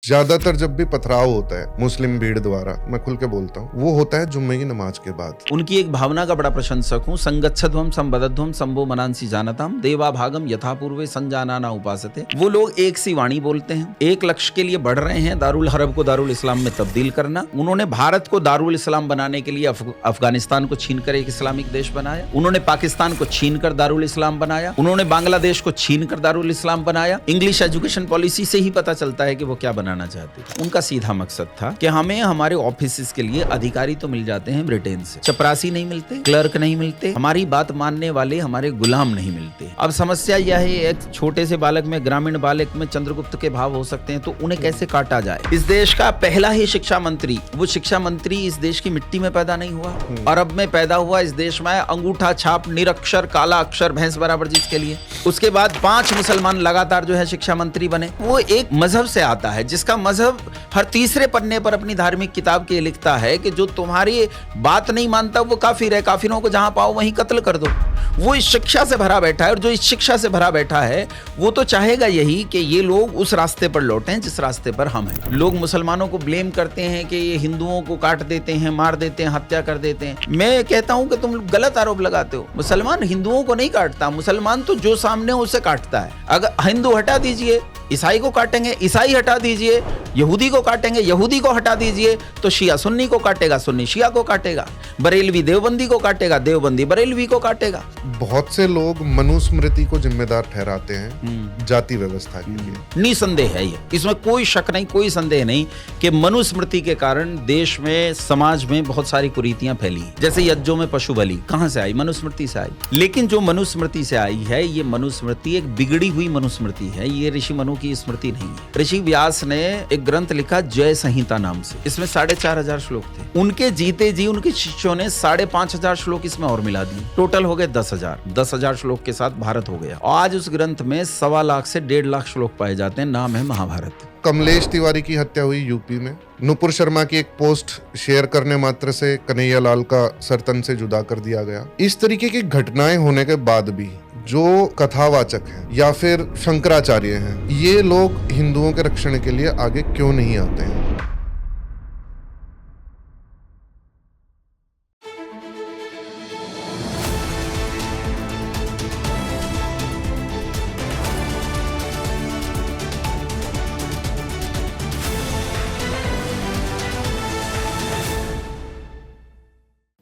ज्यादातर जब भी पथराव होता है मुस्लिम भीड़ द्वारा, मैं खुल के बोलता हूँ, वो होता है जुम्मे की नमाज के बाद। उनकी एक भावना का बड़ा प्रशंसक हूँ। संगच्छध्वम संबद्धध्वम संभो मनांसी जानताम देवा भागम यथा पूर्वे संजानाना उपासते। वो लोग एक सी वाणी बोलते हैं, एक लक्ष्य के लिए बढ़ रहे हैं, दारुल हरब को दारुल इस्लाम में तब्दील करना। उन्होंने भारत को दारुल इस्लाम बनाने के लिए अफगानिस्तान को छीनकर एक इस्लामिक देश बनाया। उन्होंने पाकिस्तान को छीनकर दारुल इस्लाम बनाया। उन्होंने बांग्लादेश को छीनकर दारुल इस्लाम बनाया। इंग्लिश एजुकेशन पॉलिसी से ही पता चलता है कि वो क्या बनाना चाहते थे। उनका सीधा मकसद था कि हमें हमारे ऑफिस के लिए अधिकारी तो मिल जाते हैं ब्रिटेन से, चपरासी नहीं मिलते, क्लर्क नहीं मिलते, हमारी बात मानने वाले हमारे गुलाम नहीं मिलते। अब समस्या यह है, एक छोटे से बालक में, ग्रामीण बालक में चंद्रगुप्त के भाव हो सकते हैं, तो उन्हें कैसे काटा जाए। इस देश का पहला ही शिक्षा मंत्री, वो शिक्षा मंत्री इस देश की मिट्टी में पैदा नहीं हुआ, अरब में पैदा हुआ। इस देश में अंगूठा छाप निरक्षर काला अक्षर भैंस बराबर जिसके लिए। उसके बाद 5 मुसलमान लगातार जो है शिक्षा मंत्री बने। वो एक मजहब से आता है, जिसका मजहब हर तीसरे पन्ने पर अपनी धार्मिक किताब के लिखता है कि जो तुम्हारी बात नहीं मानता वो काफिर है, काफिरों को जहां पाओ वहीं कत्ल कर दो। वो इस शिक्षा से भरा बैठा है, और जो इस शिक्षा से भरा बैठा है वो तो चाहेगा यही कि ये लोग उस रास्ते पर लौटें जिस रास्ते पर हम हैं। लोग मुसलमानों को ब्लेम करते हैं कि ये हिंदुओं को काट देते हैं, मार देते हैं, हत्या कर देते हैं। मैं कहता हूं कि तुम गलत आरोप लगाते हो। मुसलमान हिंदुओं को नहीं काटता, मुसलमान तो जो सामने उसे काटता है। अगर हिंदू हटा दीजिए, ईसाई को काटेंगे, ईसाई हटा दीजिए, यहूदी को काटेंगे, यहूदी को हटा दीजिए तो शिया सुन्नी को काटेगा, सुन्नी शिया को काटेगा, बरेलवी देवबंदी को काटेगा, देवबंदी बरेलवी को काटेगा। बहुत से लोग मनुस्मृति को जिम्मेदार ठहराते हैं जाति व्यवस्था के लिए। निसंदेह है ये, इसमें कोई शक नहीं, कोई संदेह नहीं कि मनुस्मृति के कारण देश में, समाज में बहुत सारी कुरीतियां फैली। जैसे यज्ञों में पशु बलि कहां से आई? मनुस्मृति से आई। लेकिन जो मनुस्मृति से आई है, ये मनुस्मृति एक बिगड़ी हुई मनुस्मृति है, ये ऋषि मनु की स्मृति नहीं है। ऋषि व्यास ने एक ग्रंथ लिखा जय संहिता नाम से, इसमें 4500 श्लोक थे। उनके जीते जी उनके शिष्यों ने 5500 श्लोक इसमें और मिला दिए, टोटल हो गए 10,000 श्लोक के साथ भारत हो गया। आज उस ग्रंथ में 1.25 लाख से 1.5 लाख श्लोक पाए जाते हैं। नाम है महाभारत। कमलेश तिवारी की हत्या हुई यूपी में। नुपुर शर्मा की एक पोस्ट शेयर करने मात्र से कन्हैया लाल का सरतन से जुदा कर दिया गया। इस तरीके की घटनाएं होने के बाद भी जो कथावाचक हैं या फिर शंकराचार्य हैं, ये लोग हिंदुओं के रक्षण के लिए आगे क्यों नहीं आते हैं?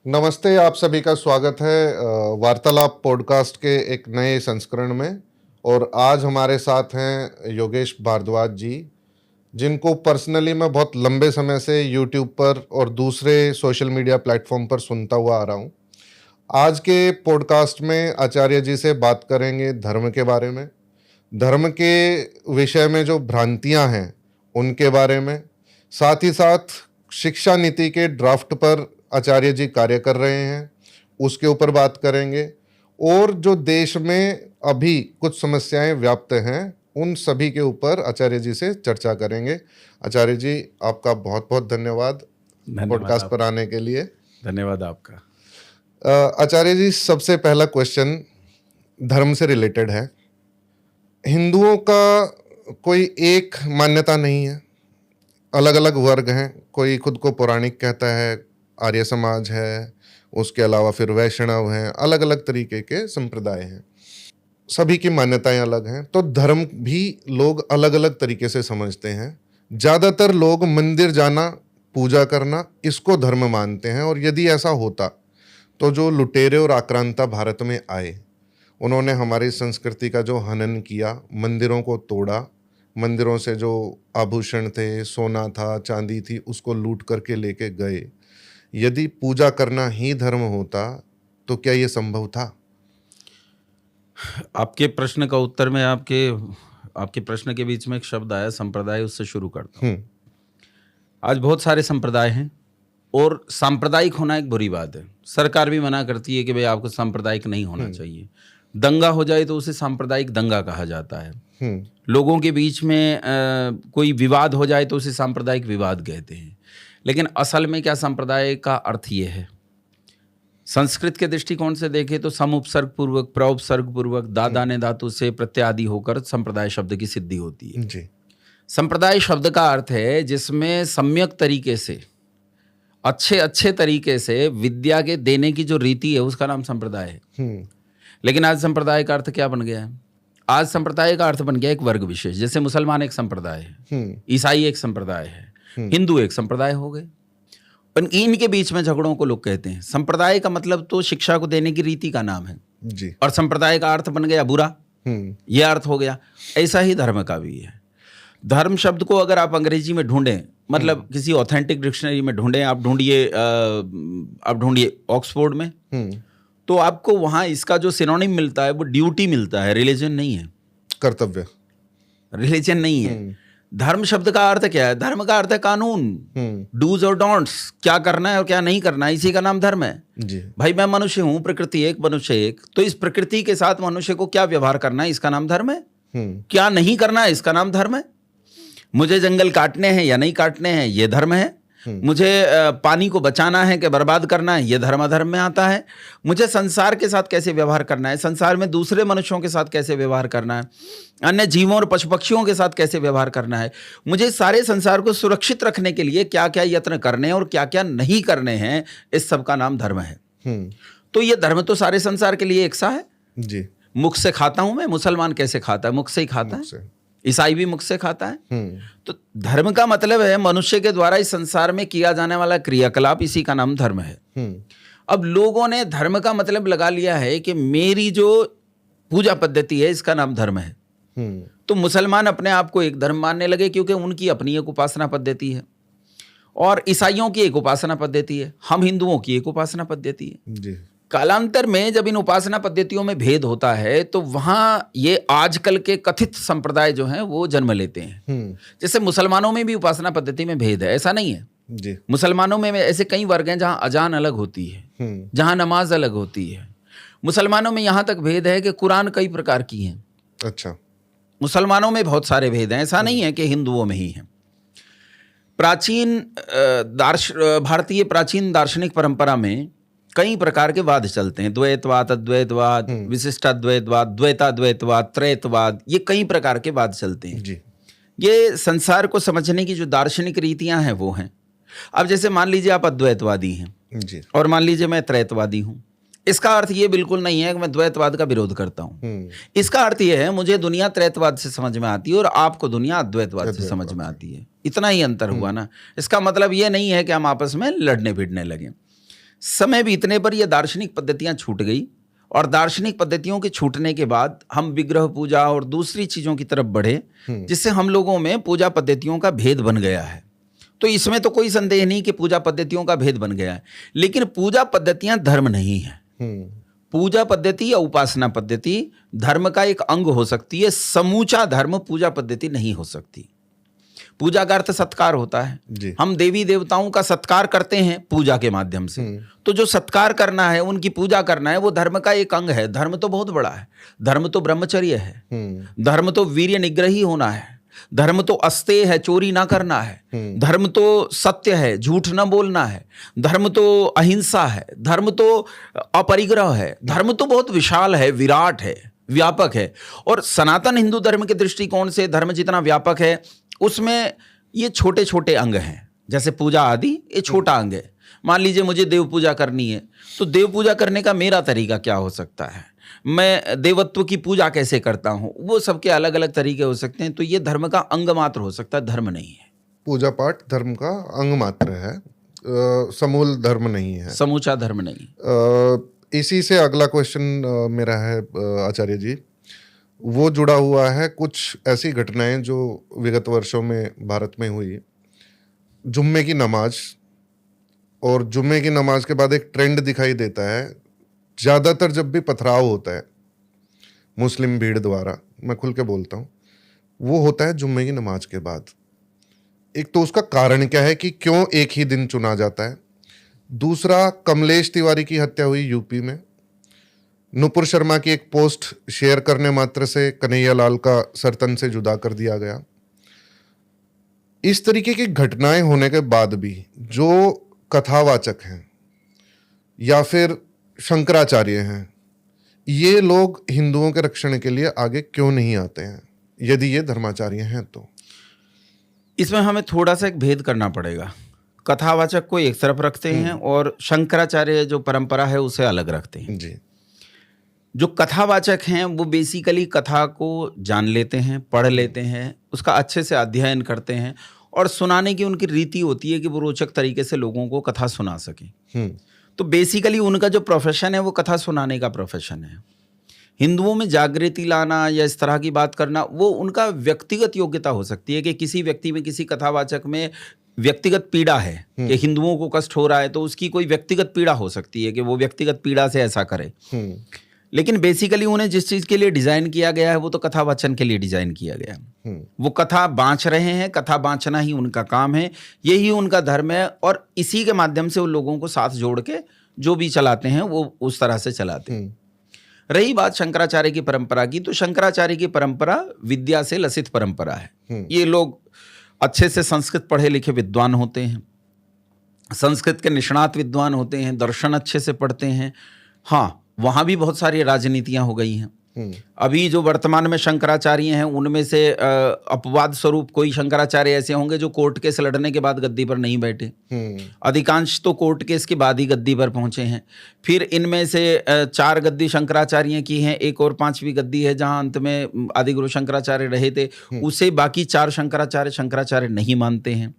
नमस्ते, आप सभी का स्वागत है वार्तालाप पॉडकास्ट के एक नए संस्करण में। और आज हमारे साथ हैं योगेश भारद्वाज जी, जिनको पर्सनली मैं बहुत लंबे समय से यूट्यूब पर और दूसरे सोशल मीडिया प्लेटफॉर्म पर सुनता हुआ आ रहा हूँ। आज के पॉडकास्ट में आचार्य जी से बात करेंगे धर्म के बारे में, धर्म के विषय में जो भ्रांतियाँ हैं उनके बारे में, साथ ही साथ शिक्षा नीति के ड्राफ्ट पर आचार्य जी कार्य कर रहे हैं उसके ऊपर बात करेंगे, और जो देश में अभी कुछ समस्याएं व्याप्त हैं उन सभी के ऊपर आचार्य जी से चर्चा करेंगे। आचार्य जी, आपका बहुत बहुत धन्यवाद पॉडकास्ट पर आने के लिए। धन्यवाद आपका। आचार्य जी, सबसे पहला क्वेश्चन धर्म से रिलेटेड है। हिंदुओं का कोई एक मान्यता नहीं है, अलग अलग वर्ग हैं। कोई खुद को पौराणिक कहता है, आर्य समाज है, उसके अलावा फिर वैष्णव हैं, अलग अलग तरीके के संप्रदाय हैं, सभी की मान्यताएं अलग हैं। तो धर्म भी लोग अलग अलग तरीके से समझते हैं। ज़्यादातर लोग मंदिर जाना, पूजा करना, इसको धर्म मानते हैं। और यदि ऐसा होता तो जो लुटेरे और आक्रांता भारत में आए, उन्होंने हमारी संस्कृति का जो हनन किया, मंदिरों को तोड़ा, मंदिरों से जो आभूषण थे, सोना था, चांदी थी, उसको लूट करके लेके गए। यदि पूजा करना ही धर्म होता तो क्या ये संभव था? आपके प्रश्न का उत्तर में आपके प्रश्न के बीच में एक शब्द आया संप्रदाय, उससे शुरू करता हूँ। आज बहुत सारे संप्रदाय हैं और सांप्रदायिक होना एक बुरी बात है। सरकार भी मना करती है कि भाई आपको सांप्रदायिक नहीं होना चाहिए। दंगा हो जाए तो उसे सांप्रदायिक दंगा कहा जाता है। लोगों के बीच में कोई विवाद हो जाए तो उसे सांप्रदायिक विवाद कहते हैं। लेकिन असल में क्या संप्रदाय का अर्थ ये है? संस्कृत के दृष्टिकोण से देखें तो समुपसर्ग पूर्वक, प्रउपसर्ग पूर्वक, दादा ने धातु से प्रत्यादि होकर संप्रदाय शब्द की सिद्धि होती है। जी। संप्रदाय शब्द का अर्थ है जिसमें सम्यक तरीके से, अच्छे तरीके से विद्या के देने की जो रीति है उसका नाम संप्रदाय है। लेकिन आज संप्रदाय का अर्थ क्या बन गया है? आज संप्रदाय का अर्थ बन गया एक वर्ग विशेष। जैसे मुसलमान एक संप्रदाय है, ईसाई एक संप्रदाय है, हिंदू एक संप्रदाय हो गए। इनके बीच में झगड़ों को लोग कहते हैं। संप्रदाय का मतलब तो शिक्षा को देने की रीति का नाम है जी। और संप्रदाय का अर्थ बन गया बुरा, यह अर्थ हो गया। ऐसा ही धर्म का भी है। धर्म शब्द को अगर आप अंग्रेजी में ढूंढें, मतलब किसी ऑथेंटिक डिक्शनरी में ढूंढें, आप ढूंढिए ऑक्सफोर्ड में, तो आपको वहां इसका जो सिनोनिम मिलता है वो ड्यूटी मिलता है, रिलीजन नहीं है। कर्तव्य, रिलीजन नहीं है। धर्म शब्द का अर्थ क्या है? धर्म का अर्थ है कानून, डूज और डोंट्स, क्या करना है और क्या नहीं करना है, इसी का नाम धर्म है जी। भाई मैं मनुष्य हूं, प्रकृति एक, मनुष्य एक, तो इस प्रकृति के साथ मनुष्य को क्या व्यवहार करना है, इसका नाम धर्म है। क्या नहीं करना है, इसका नाम धर्म है। मुझे जंगल काटने हैं या नहीं काटने हैं, ये धर्म है। मुझे पानी को बचाना है कि बर्बाद करना है, ये धर्म में आता है। मुझे संसार के साथ कैसे व्यवहार करना है, संसार में दूसरे मनुष्यों के साथ कैसे व्यवहार करना है, अन्य जीवों और पशु पक्षियों के साथ कैसे व्यवहार करना है, मुझे सारे संसार को सुरक्षित रखने के लिए क्या क्या यत्न करने हैं और क्या क्या नहीं करने हैं, इस सब का नाम धर्म है। तो ये धर्म तो सारे संसार के लिए एक सा है जी। मुख से खाता हूं मैं, मुसलमान कैसे खाता है? मुख से ही खाता है। ईसाई भी मुख से खाता है। तो धर्म का मतलब है मनुष्य के द्वारा इस संसार में किया जाने वाला क्रियाकलाप, इसी का नाम धर्म है। अब लोगों ने धर्म का मतलब लगा लिया है कि मेरी जो पूजा पद्धति है इसका नाम धर्म है। तो मुसलमान अपने आप को एक धर्म मानने लगे क्योंकि उनकी अपनी एक उपासना पद्धति है और ईसाइयों की एक उपासना पद्धति है, हम हिंदुओं की एक उपासना पद्धति है जी। कालांतर में जब इन उपासना पद्धतियों में भेद होता है तो वहां ये आजकल के कथित संप्रदाय जो हैं वो जन्म लेते हैं। जैसे मुसलमानों में भी उपासना पद्धति में भेद है, ऐसा नहीं है जी। मुसलमानों में ऐसे कई वर्ग हैं जहां अजान अलग होती है, जहां नमाज अलग होती है। मुसलमानों में यहां तक भेद है कि कुरान कई प्रकार की है। अच्छा। मुसलमानों में बहुत सारे भेद हैं, ऐसा नहीं है कि हिंदुओं में ही है। भारतीय प्राचीन दार्शनिक परंपरा में कई प्रकार के वाद चलते हैं, द्वैतवाद, अद्वैतवाद, विशिष्टाद्वैतवाद, द्वैताद्वैतवाद, त्रैतवाद, ये कई प्रकार के वाद चलते हैं जी। ये संसार को समझने की जो दार्शनिक रीतियां हैं वो हैं। अब जैसे मान लीजिए आप अद्वैतवादी हैं जी, और मान लीजिए मैं त्रैतवादी हूं। इसका अर्थ ये बिल्कुल नहीं है कि मैं द्वैतवाद का विरोध करता हूं। इसका अर्थ ये है मुझे दुनिया त्रैतवाद से समझ में आती है और आपको दुनिया अद्वैतवाद से समझ में आती है, इतना ही अंतर हुआ ना। इसका मतलब ये नहीं है कि हम आपस में लड़ने भिड़ने लगे। समय बीतने पर यह दार्शनिक पद्धतियां छूट गई और दार्शनिक पद्धतियों के छूटने के बाद हम विग्रह पूजा और दूसरी चीजों की तरफ बढ़े, जिससे हम लोगों में पूजा पद्धतियों का भेद बन गया है। तो इसमें तो कोई संदेह नहीं कि पूजा पद्धतियों का भेद बन गया है, लेकिन पूजा पद्धतियां धर्म नहीं है। पूजा पद्धति या उपासना पद्धति धर्म का एक अंग हो सकती है, समूचा धर्म पूजा पद्धति नहीं हो सकती। पूजा का अर्थ सत्कार होता है जी। हम देवी देवताओं का सत्कार करते हैं पूजा के माध्यम से, तो जो सत्कार करना है, उनकी पूजा करना है, वो धर्म का एक अंग है। धर्म तो बहुत बड़ा है। धर्म तो ब्रह्मचर्य है, धर्म तो वीर्य निग्रही होना है, धर्म तो अस्तेय है, चोरी ना करना है, धर्म तो सत्य है, झूठ ना बोलना है, धर्म तो अहिंसा है, धर्म तो अपरिग्रह है। धर्म तो बहुत विशाल है, विराट है, व्यापक है। और सनातन हिंदू धर्म के दृष्टिकोण से धर्म जितना व्यापक है उसमें ये छोटे छोटे अंग हैं। जैसे पूजा आदि ये छोटा अंग है। मान लीजिए मुझे देव पूजा करनी है, तो देव पूजा करने का मेरा तरीका क्या हो सकता है, मैं देवत्व की पूजा कैसे करता हूं, वो सबके अलग अलग तरीके हो सकते हैं। तो ये धर्म का अंग मात्र हो सकता है, धर्म नहीं है। पूजा पाठ धर्म का अंग मात्र है, समूल धर्म नहीं है, समूचा धर्म नहीं। इसी से अगला क्वेश्चन मेरा है आचार्य जी, वो जुड़ा हुआ है कुछ ऐसी घटनाएं जो विगत वर्षों में भारत में हुई। जुम्मे की नमाज, और जुम्मे की नमाज के बाद एक ट्रेंड दिखाई देता है, ज़्यादातर जब भी पथराव होता है मुस्लिम भीड़ द्वारा, मैं खुल के बोलता हूँ, वो होता है जुम्मे की नमाज के बाद। एक तो उसका कारण क्या है कि क्यों एक ही दिन चुना जाता है। दूसरा, कमलेश तिवारी की हत्या हुई यूपी में। नुपुर शर्मा की एक पोस्ट शेयर करने मात्र से कन्हैया लाल का सरतन से जुदा कर दिया गया। इस तरीके की घटनाएं होने के बाद भी जो कथावाचक हैं या फिर शंकराचार्य हैं, ये लोग हिंदुओं के रक्षण के लिए आगे क्यों नहीं आते हैं, यदि ये धर्माचार्य हैं तो? इसमें हमें थोड़ा सा एक भेद करना पड़ेगा। कथावाचक को एक तरफ रखते हैं और शंकराचार्य जो परंपरा है उसे अलग रखते हैं। जी। जो कथावाचक हैं वो बेसिकली कथा को जान लेते हैं, पढ़ लेते हैं, उसका अच्छे से अध्ययन करते हैं और सुनाने की उनकी रीति होती है कि वो रोचक तरीके से लोगों को कथा सुना सकें। तो बेसिकली उनका जो प्रोफेशन है वो कथा सुनाने का प्रोफेशन है। हिंदुओं में जागृति लाना या इस तरह की बात करना वो उनका व्यक्तिगत योग्यता हो सकती है कि किसी व्यक्ति में, किसी कथावाचक में व्यक्तिगत पीड़ा है कि हिंदुओं को कष्ट हो रहा है, तो उसकी कोई व्यक्तिगत पीड़ा हो सकती है कि वो व्यक्तिगत पीड़ा से ऐसा करे। लेकिन बेसिकली उन्हें जिस चीज़ के लिए डिज़ाइन किया गया है वो तो कथा वाचन के लिए डिज़ाइन किया गया है। वो कथा बाँच रहे हैं, कथा बाँचना ही उनका काम है, यही उनका धर्म है और इसी के माध्यम से वो लोगों को साथ जोड़ के जो भी चलाते हैं वो उस तरह से चलाते हैं। रही बात शंकराचार्य की परंपरा की, तो शंकराचार्य की परंपरा विद्या से लसित परंपरा है। ये लोग अच्छे से संस्कृत पढ़े लिखे विद्वान होते हैं, संस्कृत के निष्णात विद्वान होते हैं, दर्शन अच्छे से पढ़ते हैं। हाँ, वहाँ भी बहुत सारी राजनीतियाँ हो गई हैं। अभी जो वर्तमान में शंकराचार्य हैं उनमें से अपवाद स्वरूप कोई शंकराचार्य ऐसे होंगे जो कोर्ट केस लड़ने के बाद गद्दी पर नहीं बैठे। अधिकांश तो कोर्ट केस के बाद ही गद्दी पर पहुंचे हैं। फिर इनमें से 4 गद्दी शंकराचार्य की हैं, एक और 5वीं गद्दी है जहां अंत में आदिगुरु शंकराचार्य रहे थे, उसे बाकी 4 शंकराचार्य नहीं मानते हैं।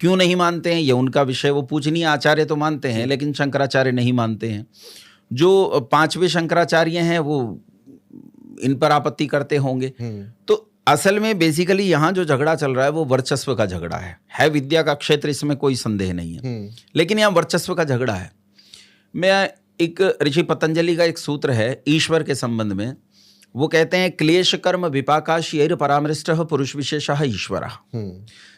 क्यों नहीं मानते हैं ये उनका विषय, वो पूजनीय आचार्य तो मानते हैं लेकिन शंकराचार्य नहीं मानते हैं। जो 5वें शंकराचार्य हैं वो इन पर आपत्ति करते होंगे। तो असल में बेसिकली यहाँ जो झगड़ा चल रहा है वो वर्चस्व का झगड़ा है विद्या का क्षेत्र, इसमें कोई संदेह नहीं है, लेकिन यहाँ वर्चस्व का झगड़ा है। मैं एक ऋषि पतंजलि का एक सूत्र है ईश्वर के संबंध में, वो कहते हैं क्लेश कर्म विपाकाशयैर परामृष्टः पुरुष विशेषः ईश्वरः।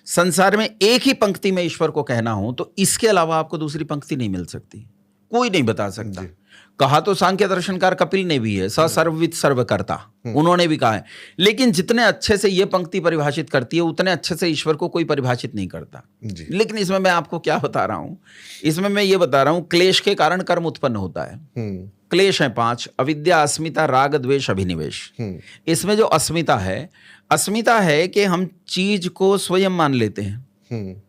संसार में एक ही पंक्ति में ईश्वर को कहना हो तो इसके अलावा आपको दूसरी पंक्ति नहीं मिल सकती, कोई नहीं बता सकता। कहा तो सांख्य दर्शनकार कपिल ने भी है, स सर्वविद सर्वकर्ता, उन्होंने भी कहा है। लेकिन जितने अच्छे से ये पंक्ति परिभाषित करती है उतने अच्छे से ईश्वर को कोई परिभाषित नहीं करता। लेकिन इसमें मैं आपको क्या बता रहा हूं, इसमें मैं ये बता रहा हूं क्लेश के कारण कर्म उत्पन्न होता है। क्लेश है 5, अविद्या, अस्मिता, राग, द्वेष, अभिनिवेश। इसमें जो अस्मिता है कि हम चीज को स्वयं मान लेते हैं।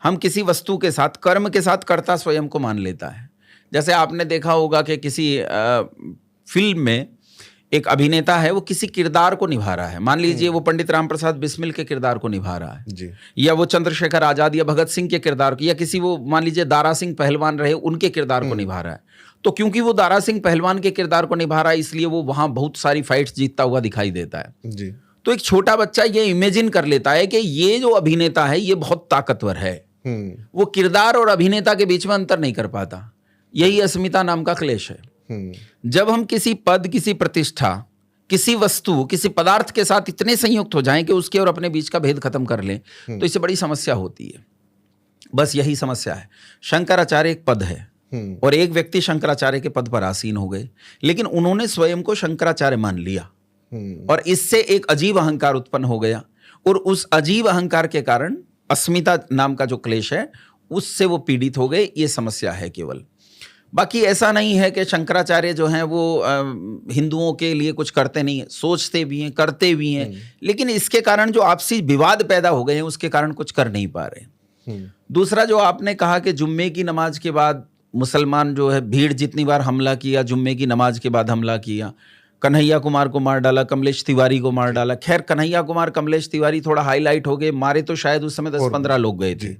हम किसी वस्तु के साथ, कर्म के साथ कर्ता स्वयं को मान लेता है। जैसे आपने देखा होगा कि किसी फिल्म में एक अभिनेता है, वो किसी किरदार को निभा रहा है। मान लीजिए वो पंडित राम प्रसाद बिस्मिल के किरदार को निभा रहा है जी। या वो चंद्रशेखर आजाद या भगत सिंह के किरदार को, या किसी वो मान लीजिए दारा सिंह पहलवान रहे उनके किरदार को निभा रहा है। तो क्योंकि वो दारा सिंह पहलवान के किरदार को निभा रहा है इसलिए वो वहां बहुत सारी फाइट्स जीतता हुआ दिखाई देता है जी। तो एक छोटा बच्चा ये इमेजिन कर लेता है कि ये जो अभिनेता है ये बहुत ताकतवर है। वो किरदार और अभिनेता के बीच में अंतर नहीं कर पाता। यही अस्मिता नाम का क्लेश है। जब हम किसी पद, किसी प्रतिष्ठा, किसी वस्तु, किसी पदार्थ के साथ इतने संयुक्त हो जाएं कि उसके और अपने बीच का भेद खत्म कर लें तो इससे बड़ी समस्या होती है। बस यही समस्या है। शंकराचार्य एक पद है और एक व्यक्ति शंकराचार्य के पद पर आसीन हो गए, लेकिन उन्होंने स्वयं को शंकराचार्य मान लिया और इससे एक अजीब अहंकार उत्पन्न हो गया और उस अजीब अहंकार के कारण अस्मिता नाम का जो क्लेश है उससे वो पीड़ित हो गए। ये समस्या है केवल। बाकी ऐसा नहीं है कि शंकराचार्य जो हैं वो हिंदुओं के लिए कुछ करते नहीं है, सोचते भी हैं, करते भी हैं, लेकिन इसके कारण जो आपसी विवाद पैदा हो गए हैं उसके कारण कुछ कर नहीं पा रहे। दूसरा जो आपने कहा कि जुम्मे की नमाज के बाद मुसलमान जो है भीड़ जितनी बार हमला किया, जुम्मे की नमाज के बाद हमला किया, कन्हैया कुमार को मार डाला, कमलेश तिवारी को मार डाला। खैर कन्हैया कुमार, कमलेश तिवारी थोड़ा हाईलाइट हो गए, मारे तो शायद उस समय 10-15 लोग गए थे,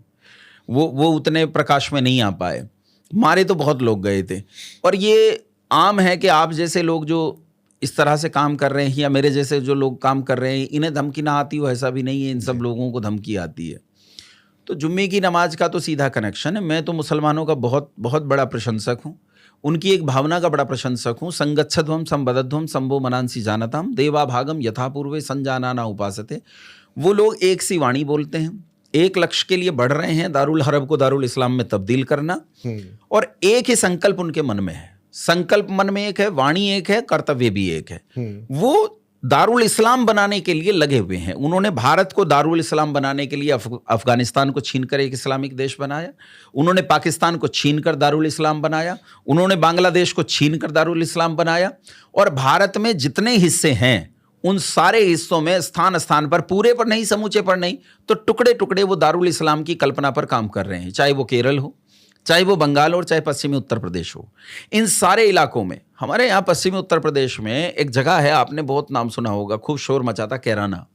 वो उतने प्रकाश में नहीं आ पाए, मारे तो बहुत लोग गए थे। और ये आम है कि आप जैसे लोग जो इस तरह से काम कर रहे हैं या मेरे जैसे जो लोग काम कर रहे हैं इन्हें धमकी ना आती हो, ऐसा भी नहीं है, इन सब लोगों को धमकी आती है। तो जुम्मे की नमाज का तो सीधा कनेक्शन है। मैं तो मुसलमानों का बहुत बहुत बड़ा प्रशंसक हूँ, उनकी एक भावना का बड़ा प्रशंसक हूँ। संगच्छध्वम संबद्धध्वम संभो मनांसी जानताम देवा भागम यथा पूर्वे संजानाना उपासते। वो लोग एक सी वाणी बोलते हैं, एक लक्ष्य के लिए बढ़ रहे हैं, दारुल हरब को दारुल इस्लाम में तब्दील करना, और एक ही संकल्प उनके मन में है। संकल्प मन में एक है, वाणी एक है, कर्तव्य भी एक है। वो दारुल इस्लाम बनाने के लिए लगे हुए हैं। उन्होंने भारत को दारुल इस्लाम बनाने के लिए अफगानिस्तान को छीनकर एक इस्लामिक देश बनाया, उन्होंने पाकिस्तान को छीनकर दारुल इस्लाम बनाया, उन्होंने बांग्लादेश को छीनकर दारुल इस्लाम बनाया, और भारत में जितने हिस्से हैं उन सारे हिस्सों में स्थान स्थान पर, पूरे पर नहीं, समूचे पर नहीं, तो टुकड़े टुकड़े वो दारुल इस्लाम की कल्पना पर काम कर रहे हैं, चाहे वो केरल हो, चाहे वो बंगाल हो, और चाहे पश्चिमी उत्तर प्रदेश हो। इन सारे इलाकों में, हमारे यहाँ पश्चिमी उत्तर प्रदेश में एक जगह है, आपने बहुत नाम सुना होगा, खूब शोर मचा था, कैराना।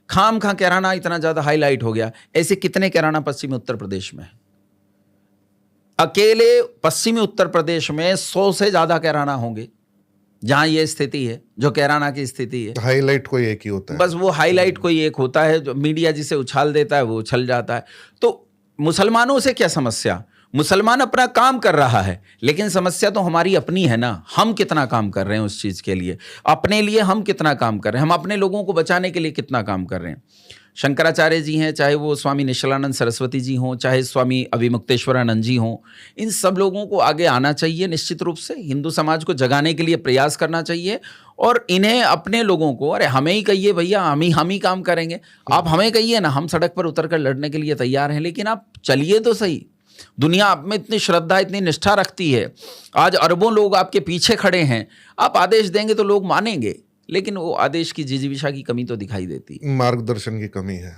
खाम खा कैराना इतना ज्यादा हाईलाइट हो गया। ऐसे कितने कैराना पश्चिमी उत्तर प्रदेश में? अकेले पश्चिमी उत्तर प्रदेश में 100 से ज्यादा कैराना होंगे जहां ये स्थिति है, जो कैराना की स्थिति है। हाईलाइट कोई एक ही होता है, बस वो हाईलाइट कोई एक होता है, जो मीडिया जिसे उछाल देता है वो उछल जाता है। तो मुसलमानों से क्या समस्या? मुसलमान अपना काम कर रहा है, लेकिन समस्या तो हमारी अपनी है ना। हम कितना काम कर रहे हैं उस चीज के लिए, अपने लिए हम कितना काम कर रहे हैं, हम अपने लोगों को बचाने के लिए कितना काम कर रहे हैं। शंकराचार्य जी हैं, चाहे वो स्वामी निश्चलानंद सरस्वती जी हों, चाहे स्वामी अभिमुक्तेश्वरानंद जी हों, इन सब लोगों को आगे आना चाहिए। निश्चित रूप से हिंदू समाज को जगाने के लिए प्रयास करना चाहिए, और इन्हें अपने लोगों को, अरे हमें ही कहिए भैया, हम ही काम करेंगे, आप हमें कहिए ना, हम सड़क पर उतर कर लड़ने के लिए तैयार हैं, लेकिन आप चलिए तो सही। दुनिया आप में इतनी श्रद्धा, इतनी निष्ठा रखती है, आज अरबों लोग आपके पीछे खड़े हैं, आप आदेश देंगे तो लोग मानेंगे, लेकिन वो आदेश की जिजीविषा की कमी तो दिखाई देती है, मार्गदर्शन की कमी है।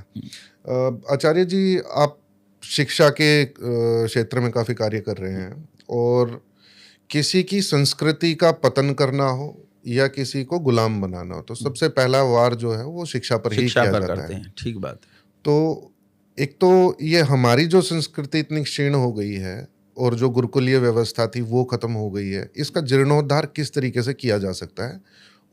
आचार्य जी, आप शिक्षा के क्षेत्र में काफ़ी कार्य कर रहे हैं, और किसी की संस्कृति का पतन करना हो या किसी को गुलाम बनाना हो, तो सबसे पहला वार जो है वो शिक्षा पर ही किया जाता है। ठीक बात है। तो एक तो ये हमारी जो संस्कृति इतनी क्षीण हो गई है, और जो गुरुकुलीय व्यवस्था थी वो खत्म हो गई है, इसका जीर्णोद्धार किस तरीके से किया जा सकता है?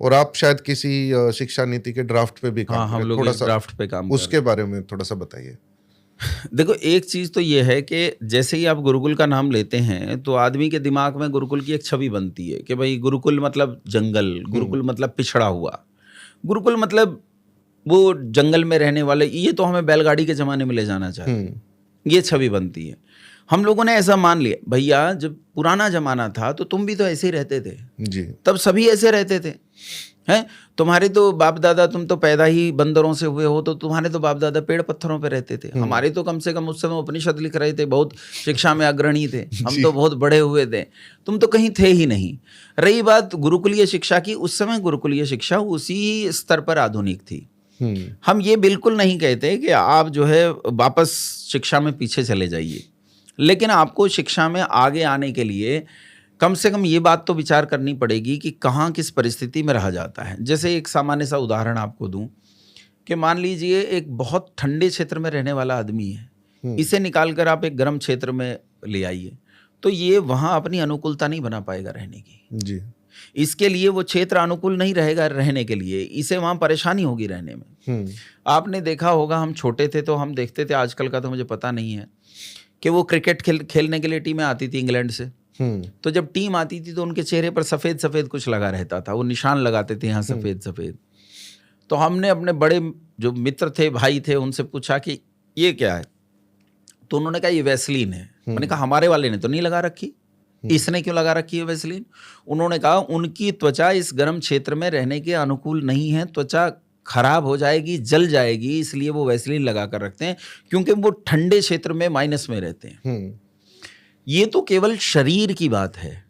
और आप शायद किसी शिक्षा नीति के ड्राफ्ट पे भी काम कर रहे हैं, हम लोग थोड़ा सा ड्राफ्ट पे काम उसके बारे में थोड़ा सा बताइए। देखो, एक चीज तो ये है कि जैसे ही आप गुरुकुल का नाम लेते हैं तो आदमी के दिमाग में गुरुकुल की एक छवि बनती है कि भाई गुरुकुल मतलब जंगल, गुरुकुल मतलब पिछड़ा हुआ, गुरुकुल मतलब वो जंगल में रहने वाले, ये तो हमें बैलगाड़ी के जमाने में ले जाना चाहिए, ये छवि बनती है। हम लोगों ने ऐसा मान लिया, भैया जब पुराना जमाना था तो तुम भी तो ऐसे ही रहते थे जी, तब सभी ऐसे रहते थे, हैं? तुम्हारे तो बाप दादा, तुम तो पैदा ही बंदरों से हुए हो, तो तुम्हारे तो बाप दादा पेड़ पत्थरों पे रहते थे, हमारे तो कम से कम उस समय उपनिषद लिख रहे थे, बहुत शिक्षा में अग्रणी थे, हम तो बहुत बड़े हुए थे, तुम तो कहीं थे ही नहीं। रही बात गुरुकुलीय शिक्षा की, उस समय गुरुकुलीय शिक्षा उसी स्तर पर आधुनिक थी। हम ये बिल्कुल नहीं कहते कि आप जो है वापस शिक्षा में पीछे चले जाइए, लेकिन आपको शिक्षा में आगे आने के लिए कम से कम ये बात तो विचार करनी पड़ेगी कि कहाँ किस परिस्थिति में रहा जाता है। जैसे एक सामान्य सा उदाहरण आपको दूं कि मान लीजिए एक बहुत ठंडे क्षेत्र में रहने वाला आदमी है, इसे निकाल कर आप एक गर्म क्षेत्र में ले आइए, तो ये वहाँ अपनी अनुकूलता नहीं बना पाएगा रहने की जी। इसके लिए वो क्षेत्र अनुकूल नहीं रहेगा रहने के लिए, इसे वहाँ परेशानी होगी रहने में। आपने देखा होगा, हम छोटे थे तो हम देखते थे, आजकल का तो मुझे पता नहीं है, कि वो क्रिकेट खेलने के लिए टीमें आती थी इंग्लैंड से, तो जब टीम आती थी तो उनके चेहरे पर सफ़ेद सफ़ेद कुछ लगा रहता था, वो निशान लगाते थे यहाँ सफ़ेद सफ़ेद। तो हमने अपने बड़े जो मित्र थे, भाई थे, उनसे पूछा कि ये क्या है, तो उन्होंने कहा ये वैसलीन है। मैंने कहा हमारे वाले ने तो नहीं लगा रखी, इसने क्यों लगा रखी है वैसलीन? उन्होंने कहा उनकी त्वचा इस गर्म क्षेत्र में रहने के अनुकूल नहीं है, त्वचा खराब हो जाएगी, जल जाएगी, इसलिए वो वैसलीन लगा कर रखते हैं, क्योंकि वो ठंडे क्षेत्र में माइनस में रहते हैं। ये तो केवल शरीर की बात है,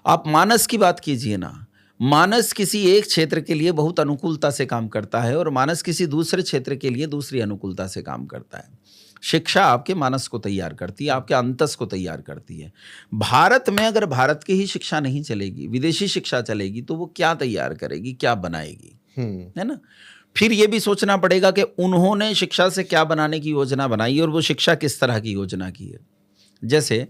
आप मानस की बात कीजिए ना। मानस किसी एक क्षेत्र के लिए बहुत अनुकूलता से काम करता है, और मानस किसी दूसरे क्षेत्र के लिए दूसरी अनुकूलता से काम करता है। शिक्षा आपके मानस को तैयार करती है, आपके अंतस को तैयार करती है। भारत में अगर भारत की ही शिक्षा नहीं चलेगी, विदेशी शिक्षा चलेगी, तो वो क्या तैयार करेगी, क्या बनाएगी, है ना? फिर ये भी सोचना पड़ेगा कि उन्होंने शिक्षा से क्या बनाने की योजना बनाई, और वो शिक्षा किस तरह की योजना की है। जैसे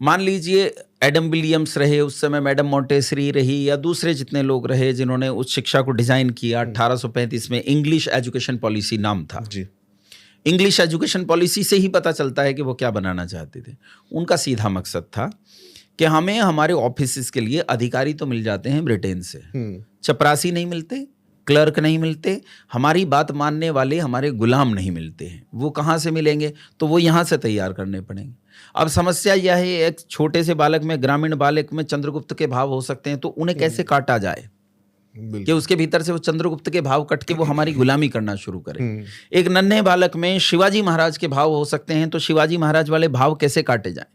मान लीजिए एडम विलियम्स रहे उस समय, मैडम मोंटेसरी रही, या दूसरे जितने लोग रहे जिन्होंने उस शिक्षा को डिजाइन किया। 1835 में इंग्लिश एजुकेशन पॉलिसी नाम था जी। इंग्लिश एजुकेशन पॉलिसी से ही पता चलता है कि वो क्या बनाना चाहते थे। उनका सीधा मकसद था कि हमें हमारे ऑफिस के लिए अधिकारी तो मिल जाते हैं ब्रिटेन से, चपरासी नहीं मिलते, क्लर्क नहीं मिलते, हमारी बात मानने वाले हमारे गुलाम नहीं मिलते हैं। वो कहाँ से मिलेंगे? तो वो यहाँ से तैयार करने पड़ेंगे। अब समस्या यह है, एक छोटे से बालक में, ग्रामीण बालक में चंद्रगुप्त के भाव हो सकते हैं, तो उन्हें कैसे काटा जाए कि उसके भीतर से वो चंद्रगुप्त के भाव कट के वो हमारी गुलामी करना शुरू करे। एक नन्हे बालक में शिवाजी महाराज के भाव हो सकते हैं, तो शिवाजी महाराज वाले भाव कैसे काटे जाएं?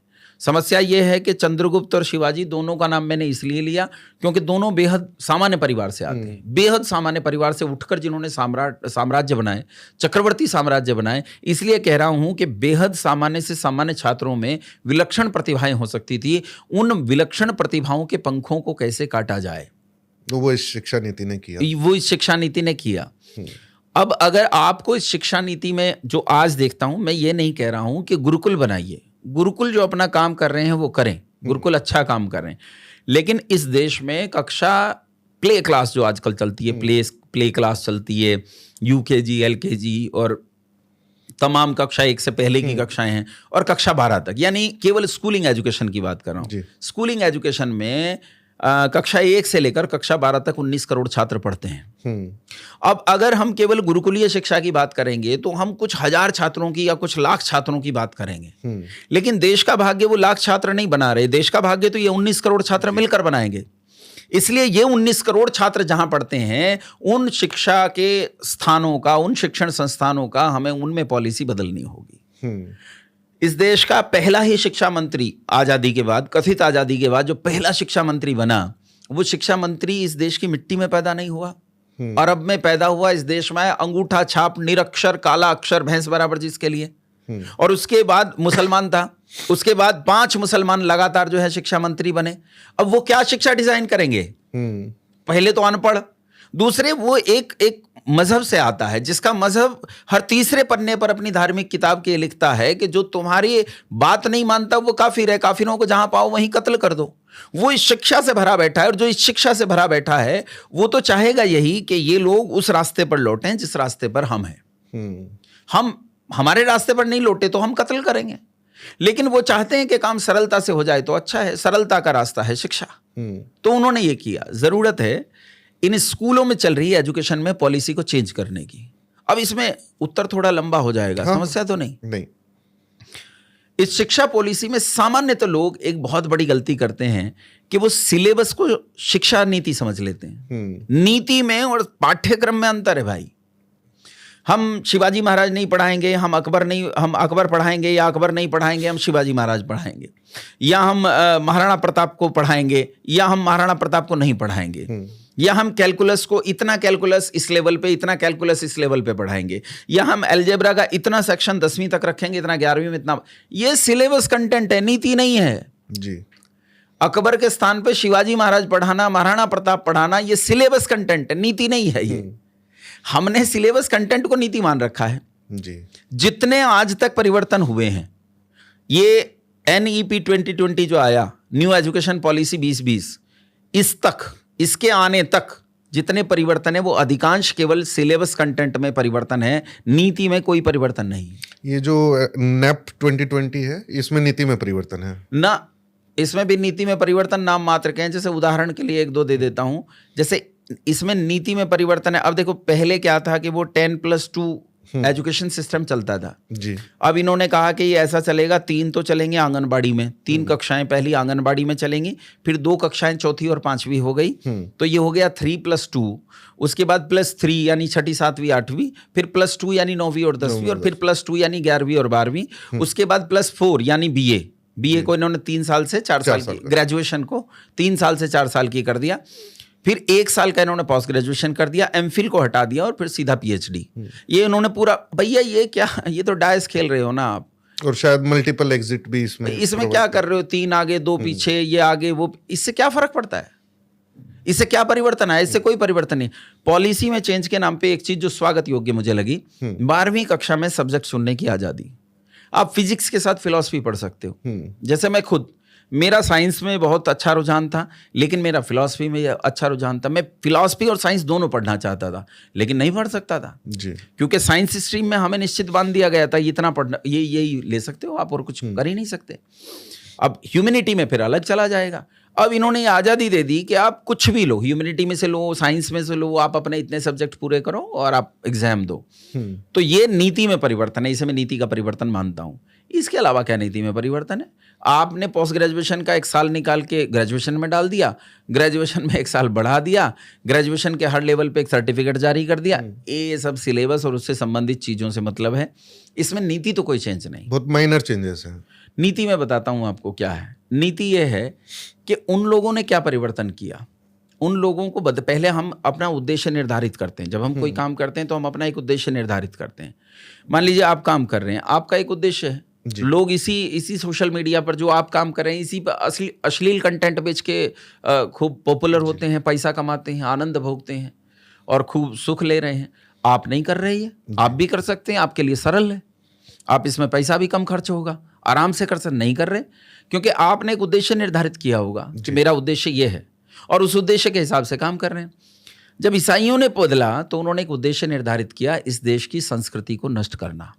समस्या ये है कि चंद्रगुप्त और शिवाजी दोनों का नाम मैंने इसलिए लिया क्योंकि दोनों बेहद सामान्य परिवार से आते हैं, बेहद सामान्य परिवार से उठकर जिन्होंने साम्राज्य बनाए, चक्रवर्ती साम्राज्य बनाए। इसलिए कह रहा हूं कि बेहद सामान्य से सामान्य छात्रों में विलक्षण प्रतिभाएं हो सकती थी। उन विलक्षण प्रतिभाओं के पंखों को कैसे काटा जाए, तो वो इस शिक्षा नीति ने किया। वो इस शिक्षा नीति ने किया। अब अगर आपको इस शिक्षा नीति में जो आज देखता हूं, मैं ये नहीं कह रहा हूं कि गुरुकुल बनाइए, गुरुकुल जो अपना काम कर रहे हैं वो करें, गुरुकुल अच्छा काम कर रहे हैं, लेकिन इस देश में कक्षा प्ले क्लास जो आजकल चलती है, प्ले क्लास चलती है, यूकेजी, एलकेजी और तमाम कक्षा 1 से पहले की कक्षाएं हैं और कक्षा 12 तक, यानी केवल स्कूलिंग एजुकेशन की बात कर रहा हूँ। स्कूलिंग एजुकेशन में कक्षा 1 से लेकर कक्षा 12 तक 19 करोड़ छात्र पढ़ते हैं। अब अगर हम केवल गुरुकुलीय शिक्षा की बात करेंगे तो हम कुछ हजार छात्रों की या कुछ लाख छात्रों की बात करेंगे, लेकिन देश का भाग्य वो लाख छात्र नहीं बना रहे, देश का भाग्य तो ये 19 करोड़ छात्र मिलकर बनाएंगे। इसलिए ये 19 करोड़ छात्र जहां पढ़ते हैं, उन शिक्षा के स्थानों का, उन शिक्षण संस्थानों का हमें उनमें पॉलिसी बदलनी होगी। इस देश का पहला ही शिक्षा मंत्री आजादी के बाद, कथित आजादी के बाद जो पहला शिक्षा मंत्री बना, वो शिक्षा मंत्री इस देश की मिट्टी में पैदा नहीं हुआ, अरब में पैदा हुआ। इस देश में अंगूठा छाप, निरक्षर, काला अक्षर, भैंस बराबर जिसके लिए, और उसके बाद मुसलमान था, उसके बाद 5 मुसलमान लगातार जो है शिक्षा मंत्री बने। अब वो क्या शिक्षा डिजाइन करेंगे? पहले तो अनपढ़, दूसरे वो एक मजहब से आता है जिसका मजहब हर तीसरे पन्ने पर अपनी धार्मिक किताब के लिखता है कि जो तुम्हारी बात नहीं मानता वो काफिर है, काफिरों को जहां पाओ वहीं कत्ल कर दो। वो इस शिक्षा से भरा बैठा है, और जो इस शिक्षा से भरा बैठा है वो तो चाहेगा यही कि ये लोग उस रास्ते पर लौटें जिस रास्ते पर हम हैं। हम हमारे रास्ते पर नहीं लौटे तो हम कत्ल करेंगे, लेकिन वो चाहते हैं कि काम सरलता से हो जाए तो अच्छा है, सरलता का रास्ता है शिक्षा। तो उन्होंने ये किया। जरूरत है इन स्कूलों में चल रही एजुकेशन में पॉलिसी को चेंज करने की। अब इसमें उत्तर थोड़ा लंबा हो जाएगा, समस्या तो नहीं। इस शिक्षा पॉलिसी में सामान्यतः लोग एक बहुत बड़ी गलती करते हैं कि वो सिलेबस को शिक्षा नीति समझ लेते हैं। नीति में और पाठ्यक्रम में अंतर है भाई। हम शिवाजी महाराज नहीं पढ़ाएंगे, हम अकबर पढ़ाएंगे, या अकबर नहीं पढ़ाएंगे, हम शिवाजी महाराज पढ़ाएंगे, या हम महाराणा प्रताप को पढ़ाएंगे, या हम महाराणा प्रताप को नहीं पढ़ाएंगे, या हम कैलकुलस को इतना कैलकुलस इस लेवल पे, इतना कैलकुलस इस लेवल पे पढ़ाएंगे, या हम अलजेब्रा का इतना सेक्शन 10वीं तक रखेंगे, इतना 11वीं में इतना। ये सिलेबस कंटेंट है, नीति नहीं है जी। अकबर के स्थान पे शिवाजी महाराज पढ़ाना, महाराणा प्रताप पढ़ाना, ये सिलेबस कंटेंट है, नीति नहीं है। ये हमने सिलेबस कंटेंट को नीति मान रखा है जी। जितने आज तक परिवर्तन हुए हैं, ये NEP 2020 जो आया, न्यू एजुकेशन पॉलिसी 2020, इसके आने तक जितने परिवर्तन है वो अधिकांश केवल सिलेबस कंटेंट में परिवर्तन है, नीति में कोई परिवर्तन नहीं। ये जो NEP 2020 है, इसमें नीति में परिवर्तन है ना? इसमें भी नीति में परिवर्तन नाम मात्र के हैं। जैसे उदाहरण के लिए 1-2 दे देता हूं। जैसे इसमें नीति में परिवर्तन है। अब देखो, पहले क्या था कि वो 10+2 एजुकेशन सिस्टम चलता था जी। अब इन्होंने कहा कि ये ऐसा चलेगा, 3 तो चलेंगे आंगनबाड़ी में, 3 कक्षाएं पहली आंगनबाड़ी में चलेंगी, फिर 2 कक्षाएं चौथी और 5वीं हो गई, तो ये हो गया 3+2। उसके बाद +3 यानी 6ठी 7वीं 8वीं, फिर +2 यानी 9वीं और 10वीं, और फिर +2 यानी 11वीं और 12वीं। उसके बाद +4 यानी BA को इन्होंने 3 साल से 4 साल की, ग्रेजुएशन को 3 साल से 4 साल की कर दिया। फिर 1 साल का इन्होंने पोस्ट ग्रेजुएशन कर दिया, MPhil को हटा दिया, और फिर सीधा PhD। ये इन्होंने पूरा, भैया ये क्या, ये तो डायस खेल रहे हो ना आप, और शायद मल्टीपल एग्जिट भी इसमें क्या कर रहे हो? 3 आगे 2 पीछे, ये आगे वो, इससे क्या फर्क पड़ता है? इससे क्या परिवर्तन है? इससे कोई परिवर्तन नहीं। पॉलिसी में चेंज के नाम पे एक चीज जो स्वागत योग्य मुझे लगी, 12वीं कक्षा में सब्जेक्ट चुनने की आजादी। आप फिजिक्स के साथ फिलॉसफी पढ़ सकते हो। जैसे मैं खुद, मेरा साइंस में बहुत अच्छा रुझान था, लेकिन मेरा फिलॉसफी में अच्छा रुझान था। मैं फिलॉसफी और साइंस दोनों पढ़ना चाहता था, लेकिन नहीं पढ़ सकता था जी। क्योंकि साइंस स्ट्रीम में हमें निश्चित बांध दिया गया था, इतना पढ़ना, यही ले सकते हो आप, और कुछ कर ही नहीं सकते। अब ह्यूमैनिटी में फिर अलग चला जाएगा। अब इन्होंने ये आज़ादी दे दी कि आप कुछ भी लो, ह्यूमैनिटी में से लो, साइंस में से लो, आप अपने इतने सब्जेक्ट पूरे करो और आप एग्जाम दो। तो ये नीति में परिवर्तन है, इसे मैं नीति का परिवर्तन मानता हूँ। इसके अलावा क्या नीति में परिवर्तन है? आपने पोस्ट ग्रेजुएशन का 1 साल निकाल के ग्रेजुएशन में डाल दिया, ग्रेजुएशन में 1 साल बढ़ा दिया, ग्रेजुएशन के हर लेवल पे एक सर्टिफिकेट जारी कर दिया। ये सब सिलेबस और उससे संबंधित चीज़ों से मतलब है, इसमें नीति तो कोई चेंज नहीं। बहुत माइनर चेंजेस हैं। नीति में बताता हूँ आपको क्या है। नीति ये है कि उन लोगों ने क्या परिवर्तन किया। उन लोगों को पहले हम अपना उद्देश्य निर्धारित करते हैं। जब हम कोई काम करते हैं तो हम अपना एक उद्देश्य निर्धारित करते हैं। मान लीजिए आप काम कर रहे हैं, आपका एक उद्देश्य है, लोग इसी सोशल मीडिया पर जो आप काम कर रहे हैं इसी पर अश्लील कंटेंट बेच के खूब पॉपुलर होते हैं, पैसा कमाते हैं, आनंद भोगते हैं और खूब सुख ले रहे हैं। आप नहीं कर रहे हैं, आप भी कर सकते हैं, आपके लिए सरल है, आप इसमें पैसा भी कम खर्च होगा, आराम से कर सकते। नहीं कर रहे क्योंकि आपने एक उद्देश्य निर्धारित किया होगा कि मेरा उद्देश्य ये है और उस उद्देश्य के हिसाब से काम कर रहे हैं। जब ईसाइयों ने बदला तो उन्होंने एक उद्देश्य निर्धारित किया, इस देश की संस्कृति को नष्ट करना,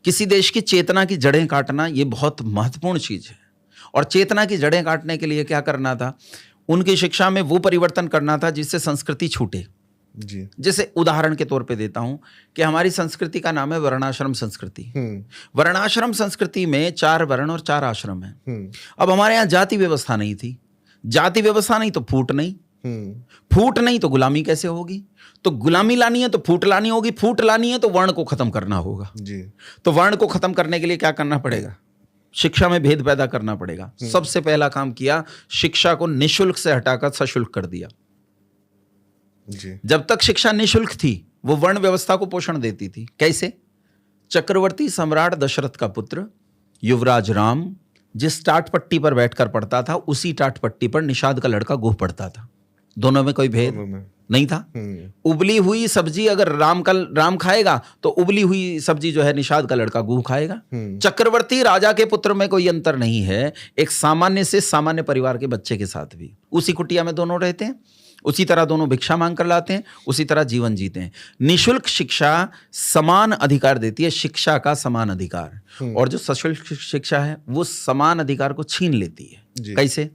किसी देश की चेतना की जड़ें काटना। ये बहुत महत्वपूर्ण चीज है। और चेतना की जड़ें काटने के लिए क्या करना था? उनकी शिक्षा में वो परिवर्तन करना था जिससे संस्कृति छूटे। जी। जैसे उदाहरण के तौर पे देता हूं कि हमारी संस्कृति का नाम है वर्णाश्रम संस्कृति। वर्णाश्रम संस्कृति में 4 वर्ण और 4 आश्रम हैं। अब हमारे यहाँ जाति व्यवस्था नहीं थी। जाति व्यवस्था नहीं तो फूट नहीं, फूट नहीं तो गुलामी कैसे होगी? तो गुलामी लानी है तो फूट लानी होगी, फूट लानी है तो वर्ण को खत्म करना होगा। जी। तो वर्ण को खत्म करने के लिए क्या करना पड़ेगा? शिक्षा में भेद पैदा करना पड़ेगा। सबसे पहला काम किया, शिक्षा को निःशुल्क से हटाकर सशुल्क कर दिया। जी। जब तक शिक्षा निःशुल्क थी वो वर्ण व्यवस्था को पोषण देती थी। कैसे? चक्रवर्ती सम्राट दशरथ का पुत्र युवराज राम जिस टाट पट्टी पर बैठकर पढ़ता था उसी टाट पट्टी पर निषाद का लड़का गोह पढ़ता था। दोनों में कोई भेद नहीं था। उबली हुई सब्जी अगर राम खाएगा तो उबली हुई सब्जी जो है निषाद का लड़का गुह खाएगा। चक्रवर्ती राजा के पुत्र में कोई अंतर नहीं है, एक सामान्य से सामान्य परिवार के बच्चे के साथ भी उसी कुटिया में दोनों रहते हैं, उसी तरह दोनों भिक्षा मांग कर लाते हैं, उसी तरह जीवन जीते हैं। निःशुल्क शिक्षा समान अधिकार देती है, शिक्षा का समान अधिकार। और जो सशुल्क शिक्षा है वो समान अधिकार को छीन लेती है। कैसे?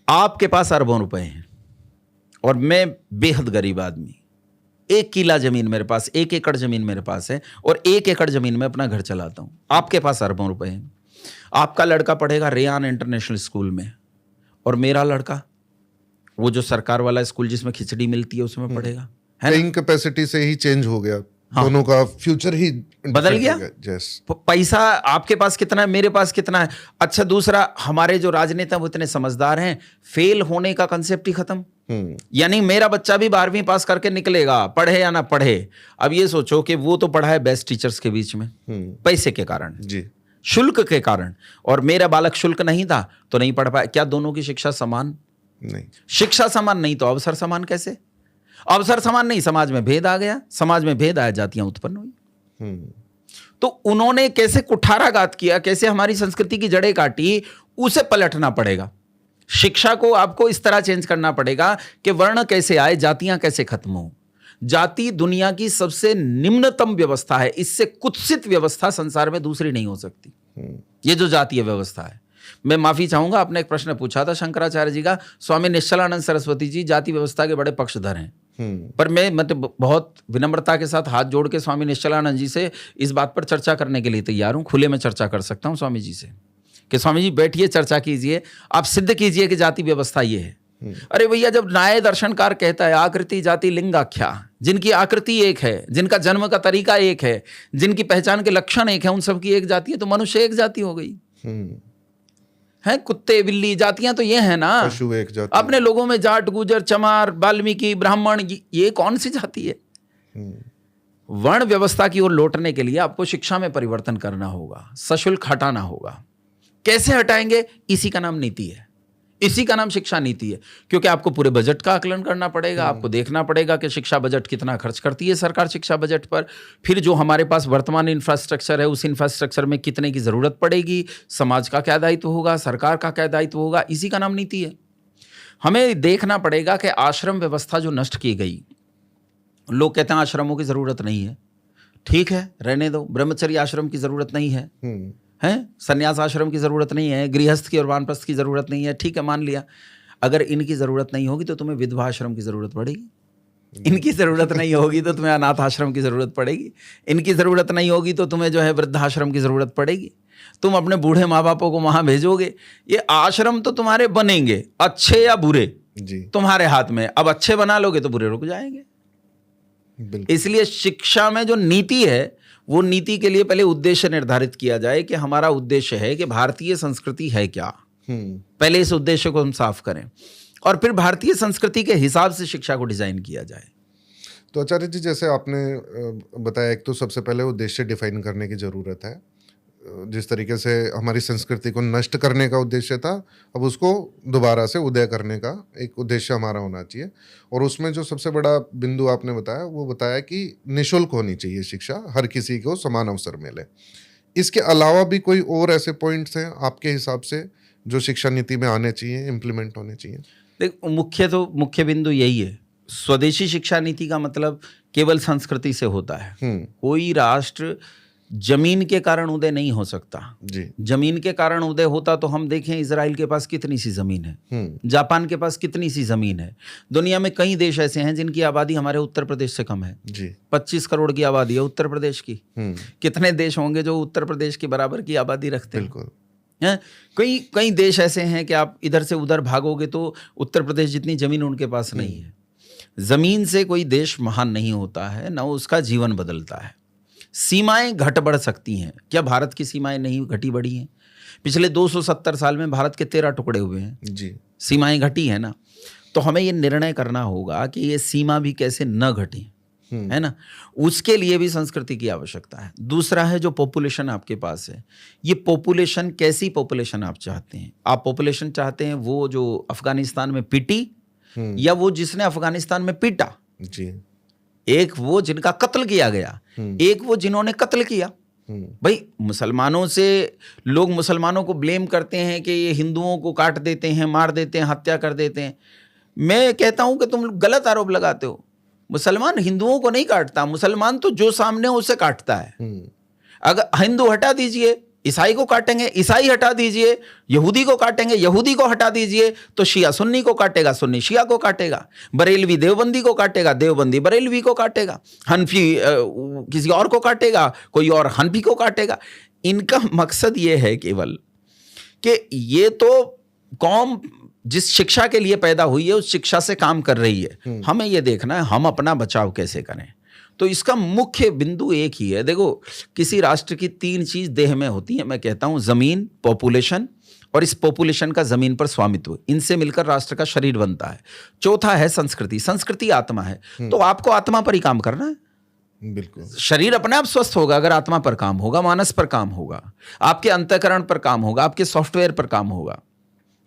आपके पास अरबों रुपए हैं और मैं बेहद गरीब आदमी, 1 किला जमीन मेरे पास, 1 एकड़ जमीन मेरे पास है और 1 एकड़ जमीन में अपना घर चलाता हूं। आपके पास अरबों रुपए हैं, आपका लड़का पढ़ेगा रेयान इंटरनेशनल स्कूल में और मेरा लड़का वो जो सरकार वाला स्कूल जिसमें खिचड़ी मिलती है उसमें पढ़ेगा। पेइंग कैपेसिटी से ही चेंज हो गया। हाँ। दोनों का फ्यूचर ही बदल गया। पैसा आपके पास कितना है, मेरे पास कितना है। अच्छा, दूसरा, हमारे जो राजनेता वो इतने समझदार हैं, फेल होने का कंसेप्ट ही खत्म। यानी मेरा बच्चा भी 12वीं पास करके निकलेगा, पढ़े या ना पढ़े। अब ये सोचो कि वो तो पढ़ा है बेस्ट टीचर्स के बीच में पैसे के कारण, जी, शुल्क के कारण, और मेरा बालक शुल्क नहीं था तो नहीं पढ़ पाया। क्या दोनों की शिक्षा समान? नहीं। शिक्षा समान नहीं तो अवसर समान कैसे? अवसर समान नहीं, समाज में भेद आ गया, समाज में भेद आया, जातियां उत्पन्न हुई। तो उन्होंने कैसे कुठाराघात किया, कैसे हमारी संस्कृति की जड़ें काटी, उसे पलटना पड़ेगा। शिक्षा को आपको इस तरह चेंज करना पड़ेगा कि वर्ण कैसे आए, जातियां कैसे खत्म हो। जाति दुनिया की सबसे निम्नतम व्यवस्था है, इससे कुत्सित व्यवस्था संसार में दूसरी नहीं हो सकती। ये जो जातीय व्यवस्था है, मैं माफी चाहूंगा, आपने एक प्रश्न पूछा था शंकराचार्य जी का, स्वामी निश्चलानंद सरस्वती जी जाति व्यवस्था के बड़े पक्षधर हैं। पर मैं मतलब बहुत विनम्रता के साथ हाथ जोड़ के स्वामी निश्चलानंद जी से इस बात पर चर्चा करने के लिए तैयार हूं। खुले में चर्चा कर सकता हूं स्वामी जी से कि स्वामी जी बैठिए, चर्चा कीजिए, आप सिद्ध कीजिए कि जाति व्यवस्था ये है। अरे भैया, जब न्याय दर्शनकार कहता है आकृति जाति लिंगाख्या, जिनकी आकृति एक है, जिनका जन्म का तरीका एक है, जिनकी पहचान के लक्षण एक है, उन सबकी एक जाति है, तो मनुष्य एक जाति हो गई है। कुत्ते बिल्ली जातियां तो ये है ना, पशु एक जाति। अपने लोगों में जाट गुजर चमार वाल्मीकि ब्राह्मण, ये कौन सी जाति है? वर्ण व्यवस्था की ओर लौटने के लिए आपको शिक्षा में परिवर्तन करना होगा, सशुल्क हटाना होगा। कैसे हटाएंगे? इसी का नाम नीति है, इसी का नाम शिक्षा नीति है। क्योंकि आपको पूरे बजट का आकलन करना पड़ेगा, आपको देखना पड़ेगा कि शिक्षा बजट कितना खर्च करती है सरकार शिक्षा बजट पर, फिर जो हमारे पास वर्तमान इंफ्रास्ट्रक्चर है उस इंफ्रास्ट्रक्चर में कितने की जरूरत पड़ेगी, समाज का क्या दायित्व होगा, सरकार का क्या दायित्व होगा, इसी का नाम नीति है। हमें देखना पड़ेगा कि आश्रम व्यवस्था जो नष्ट की गई, लोग कहते हैं आश्रमों की जरूरत नहीं है, ठीक है, रहने दो, ब्रह्मचर्य आश्रम की जरूरत नहीं है, हैं, संन्यास आश्रम की ज़रूरत नहीं है, गृहस्थ की और वानप्रस्थ की ज़रूरत नहीं है, ठीक है मान लिया। अगर इनकी ज़रूरत नहीं होगी तो तुम्हें विधवा आश्रम की ज़रूरत पड़ेगी, इनकी ज़रूरत नहीं होगी तो तुम्हें अनाथ आश्रम की ज़रूरत पड़ेगी, इनकी ज़रूरत नहीं होगी तो तुम्हें जो है वृद्धाश्रम की ज़रूरत पड़ेगी। तुम अपने बूढ़े माँ बापों को वहाँ भेजोगे, ये आश्रम तो तुम्हारे बनेंगे, अच्छे या बुरे जी तुम्हारे हाथ में। अब अच्छे बना लोगे तो बुरे रुक जाएंगे। बिल्कुल। इसलिए शिक्षा में जो नीति है, वो नीति के लिए पहले उद्देश्य निर्धारित किया जाए कि हमारा उद्देश्य है कि भारतीय संस्कृति है क्या। पहले इस उद्देश्य को हम साफ करें और फिर भारतीय संस्कृति के हिसाब से शिक्षा को डिजाइन किया जाए। तो आचार्य जी, जैसे आपने बताया, एक तो सबसे पहले उद्देश्य डिफाइन करने की ज़रूरत है। जिस तरीके से हमारी संस्कृति को नष्ट करने का उद्देश्य था, अब उसको दोबारा से उदय करने का एक उद्देश्य हमारा होना चाहिए। और उसमें जो सबसे बड़ा बिंदु आपने बताया, वो बताया कि निःशुल्क होनी चाहिए शिक्षा, हर किसी को समान अवसर मिले। इसके अलावा भी कोई और ऐसे पॉइंट्स हैं आपके हिसाब से जो शिक्षा नीति में आने चाहिए, इम्प्लीमेंट होने चाहिए? देख, मुख्य बिंदु यही है। स्वदेशी शिक्षा नीति का मतलब केवल संस्कृति से होता है। कोई राष्ट्र जमीन के कारण उदय नहीं हो सकता जी। जमीन के कारण उदय होता तो हम देखें इजराइल के पास कितनी सी जमीन है, जापान के पास कितनी सी जमीन है। दुनिया में कई देश ऐसे हैं जिनकी आबादी हमारे उत्तर प्रदेश से कम है जी। 25 करोड़ की आबादी है उत्तर प्रदेश की। कितने देश होंगे जो उत्तर प्रदेश के बराबर की आबादी रखते हैं? बिल्कुल। कई देश ऐसे हैं कि आप इधर से उधर भागोगे तो उत्तर प्रदेश जितनी जमीन उनके पास नहीं है। जमीन से कोई देश महान नहीं होता है, न उसका जीवन बदलता है। सीमाएं घट बढ़ सकती हैं, क्या भारत की सीमाएं नहीं घटी बढ़ी हैं? पिछले 270 साल में भारत के 13 टुकड़े हुए हैं जी। सीमाएं घटी है ना। तो हमें ये निर्णय करना होगा कि ये सीमा भी कैसे न घटे, है ना। उसके लिए भी संस्कृति की आवश्यकता है। दूसरा है जो पॉपुलेशन आपके पास है, ये पॉपुलेशन कैसी पॉपुलेशन आप चाहते हैं? आप पॉपुलेशन चाहते हैं वो जो अफगानिस्तान में पिटी, या वो जिसने अफगानिस्तान में पीटा? जी। एक वो जिनका कत्ल किया गया, एक वो जिन्होंने कत्ल किया। भाई मुसलमानों से लोग मुसलमानों को ब्लेम करते हैं कि ये हिंदुओं को काट देते हैं, मार देते हैं, हत्या कर देते हैं। मैं कहता हूं कि तुम गलत आरोप लगाते हो। मुसलमान हिंदुओं को नहीं काटता, मुसलमान तो जो सामने हो उसे काटता है। अगर हिंदू हटा दीजिए, ईसाई को काटेंगे, ईसाई हटा दीजिए, यहूदी को काटेंगे, यहूदी को हटा दीजिए तो शिया सुन्नी को काटेगा, सुन्नी शिया को काटेगा, बरेलवी देवबंदी को काटेगा, देवबंदी बरेलवी को काटेगा, हनफी किसी और को काटेगा, कोई और हनफी को काटेगा। इनका मकसद ये है केवल कि ये तो कौम जिस शिक्षा के लिए पैदा हुई है उस शिक्षा से काम कर रही है। हमें ये देखना है हम अपना बचाव कैसे करें। तो इसका मुख्य बिंदु एक ही है। देखो, किसी राष्ट्र की 3 चीज देह में होती है। मैं कहता हूं जमीन, पॉपुलेशन और इस पॉपुलेशन का जमीन पर स्वामित्व। इनसे मिलकर राष्ट्र का शरीर बनता है। चौथा है संस्कृति। संस्कृति आत्मा है। तो आपको आत्मा पर ही काम करना है। बिल्कुल। शरीर अपने आप स्वस्थ होगा अगर आत्मा पर काम होगा, मानस पर काम होगा, आपके अंतःकरण पर काम होगा, आपके सॉफ्टवेयर पर काम होगा।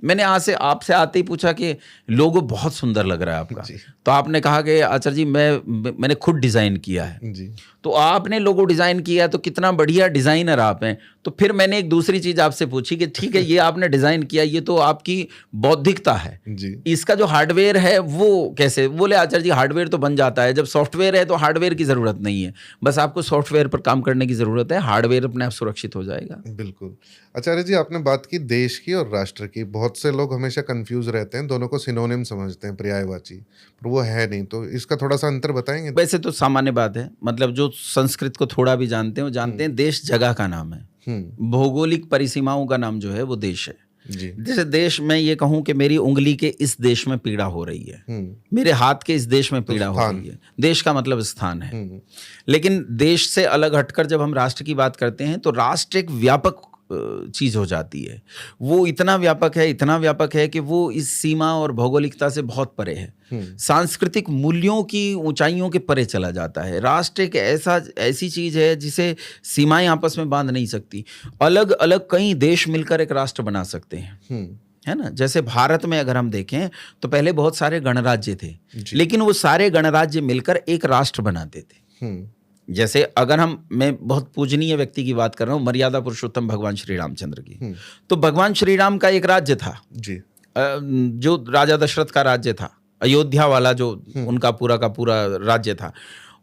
मैंने आपसे आते ही पूछा कि लोगो बहुत सुंदर लग रहा है आपका, तो आपने कहा कि आचार्य जी मैंने खुद डिज़ाइन किया है जी। तो आपने लोगो डिज़ाइन किया तो कितना बढ़िया डिज़ाइनर आप हैं। तो फिर मैंने एक दूसरी चीज़ आपसे पूछी कि ठीक है ये आपने डिज़ाइन किया, ये तो आपकी बौद्धिकता है जी। इसका जो हार्डवेयर है वो कैसे? बोले आचार्य जी हार्डवेयर तो बन जाता है, जब सॉफ्टवेयर है तो हार्डवेयर की ज़रूरत नहीं है, बस आपको सॉफ्टवेयर पर काम करने की ज़रूरत है, हार्डवेयर अपने आप सुरक्षित हो जाएगा। बिल्कुल। आचार्य जी, आपने बात की देश की और राष्ट्र की। बहुत से लोग हमेशा कंफ्यूज रहते हैं, दोनों को सिनोनिम समझते हैं, पर्यायवाची, पर वो है नहीं। तो इसका थोड़ा सा अंतर बताएंगे? वैसे तो सामान्य बात है, मतलब जो संस्कृत को थोड़ा भी जानते हैं वो जानते हैं देश जगह का नाम है, भौगोलिक परिसीमाओं का नाम जो है वो देश है जी। जैसे देश में ये कहूं कि मेरी उंगली के इस देश में पीड़ा हो रही है, मेरे हाथ के इस देश में पीड़ा हो रही है। देश का मतलब स्थान है। लेकिन देश से अलग हटकर जब हम राष्ट्र की बात करते हैं तो राष्ट्र एक व्यापक चीज हो जाती है। वो इतना व्यापक है कि वो इस सीमा और भौगोलिकता से बहुत परे है, सांस्कृतिक मूल्यों की ऊंचाइयों के परे चला जाता है। राष्ट्र एक ऐसी चीज है जिसे सीमाएं आपस में बांध नहीं सकती। अलग अलग कई देश मिलकर एक राष्ट्र बना सकते हैं, है ना। जैसे भारत में अगर हम देखें तो पहले बहुत सारे गणराज्य थे, लेकिन वो सारे गणराज्य मिलकर एक राष्ट्र बनाते थे। जैसे अगर मैं बहुत पूजनीय व्यक्ति की बात कर रहा हूँ, मर्यादा पुरुषोत्तम भगवान श्री रामचंद्र की, तो भगवान श्री राम का एक राज्य था जी, जो राजा दशरथ का राज्य था, अयोध्या वाला जो उनका पूरा का पूरा राज्य था।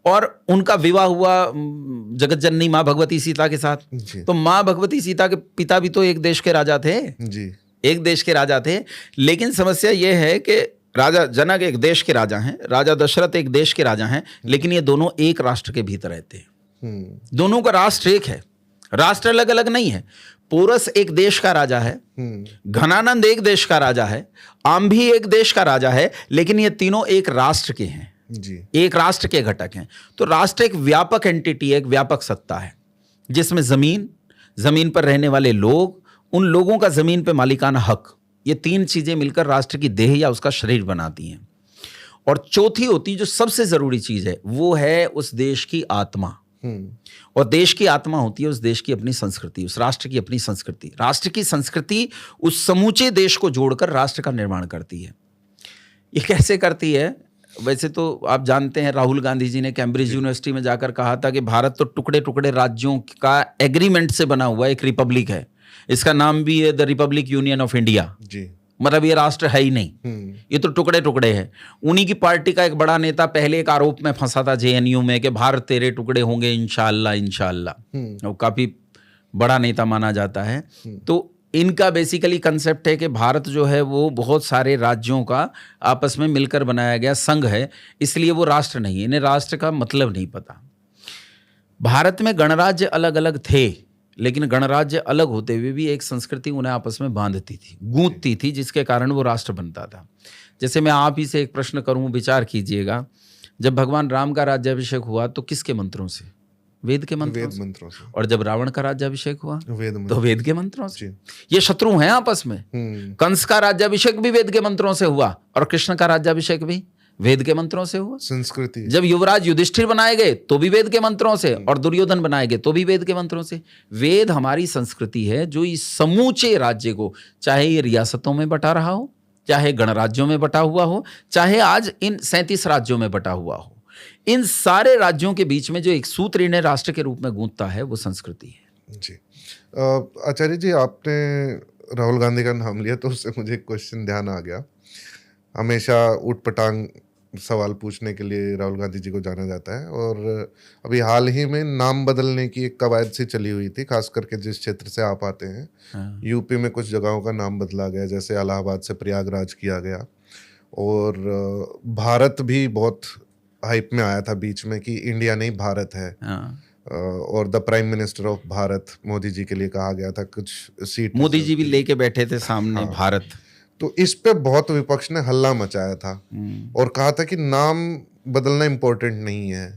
और उनका विवाह हुआ जगत जननी माँ भगवती सीता के साथ। जी तो माँ भगवती सीता के पिता भी तो एक देश के राजा थे, जी एक देश के राजा थे। लेकिन समस्या यह है कि राजा जनक एक देश के राजा हैं, राजा दशरथ एक देश के राजा हैं, लेकिन ये दोनों एक राष्ट्र के भीतर रहते हैं। दोनों का राष्ट्र एक है, राष्ट्र अलग अलग नहीं है। पोरस एक देश का राजा है, घनानंद एक देश का राजा है, आम्भी एक देश का राजा है, लेकिन ये तीनों एक राष्ट्र के हैं जी। एक राष्ट्र के घटक हैं। तो राष्ट्र एक व्यापक एंटिटी है, एक व्यापक सत्ता है, जिसमें जमीन पर रहने वाले लोग, उन लोगों का जमीन पे मालिकाना हक, ये तीन चीजें मिलकर राष्ट्र की देह या उसका शरीर बनाती हैं। और चौथी होती जो सबसे जरूरी चीज है, वो है उस देश की आत्मा। और देश की आत्मा होती है उस देश की अपनी संस्कृति, उस राष्ट्र की अपनी संस्कृति। राष्ट्र की संस्कृति उस समूचे देश को जोड़कर राष्ट्र का निर्माण करती है। ये कैसे करती है? वैसे तो आप जानते हैं, राहुल गांधी जी ने कैम्ब्रिज यूनिवर्सिटी में जाकर कहा था कि भारत तो टुकड़े टुकड़े राज्यों का एग्रीमेंट से बना हुआ एक रिपब्लिक है, इसका नाम भी है the republic union of India. जी। मतलब ये राष्ट्र है ही नहीं, ये तो टुकड़े टुकड़े हैं। उन्हीं की पार्टी का एक बड़ा नेता पहले एक आरोप में फंसा था जेएनयू में कि भारत तेरे टुकड़े होंगे इंशाअल्लाह इंशाअल्लाह। वो काफी बड़ा नेता माना जाता है। तो इनका बेसिकली कंसेप्ट है कि भारत जो है वो बहुत सारे राज्यों का आपस में मिलकर बनाया गया संघ है, इसलिए वो राष्ट्र नहीं है। इन्हें राष्ट्र का मतलब नहीं पता। भारत में गणराज्य अलग अलग थे, लेकिन गणराज्य अलग होते हुए भी एक संस्कृति उन्हें आपस में बांधती थी, गूंथती थी, जिसके कारण वो राष्ट्र बनता था। जैसे मैं आप ही से एक प्रश्न करूं, विचार कीजिएगा। जब भगवान राम का राज्याभिषेक हुआ तो किसके मंत्रों से? वेद के मंत्रों से। और जब रावण का राज्याभिषेक हुआ तो वेद के मंत्रों से। ये शत्रु हैं आपस में। कंस का राज्याभिषेक भी वेद के मंत्रों से हुआ और कृष्ण का राज्याभिषेक भी वेद के मंत्रों से हुआ। संस्कृति। जब युवराज युधिष्ठिर बनाए गए तो भी वेद के मंत्रों से, और दुर्योधन बनाए गए तो भी वेद के मंत्रों से। वेद हमारी संस्कृति है जो इस समूचे राज्य को, चाहे ये रियासतों में बटा रहा हो, चाहे गणराज्यों में बटा हुआ हो, चाहे आज इन 37 राज्यों में बटा हुआ हो, इन सारे राज्यों के बीच में जो एक सूत्र इन्हें राष्ट्र के रूप में गूंथता है वो संस्कृति है। जी। आचार्य जी, आपने राहुल गांधी का नाम लिया तो उससे मुझे एक क्वेश्चन ध्यान आ गया। हमेशा उटपटांग सवाल पूछने के लिए राहुल गांधी जी को जाना जाता है, और अभी हाल ही में नाम बदलने की एक कवायद सी चली हुई थी, खास करके जिस क्षेत्र से आप आते हैं। यूपी में कुछ जगहों का नाम बदला गया, जैसे इलाहाबाद से प्रयागराज किया गया। और भारत भी बहुत हाइप में आया था बीच में कि इंडिया नहीं भारत है। और the prime minister of Bharat Modi ji के लिए कहा गया था। कुछ सीट मोदी जी भी लेके बैठे थे सामने भारत। तो इस पे बहुत विपक्ष ने हल्ला मचाया था और कहा था कि नाम बदलना इम्पोर्टेंट नहीं है।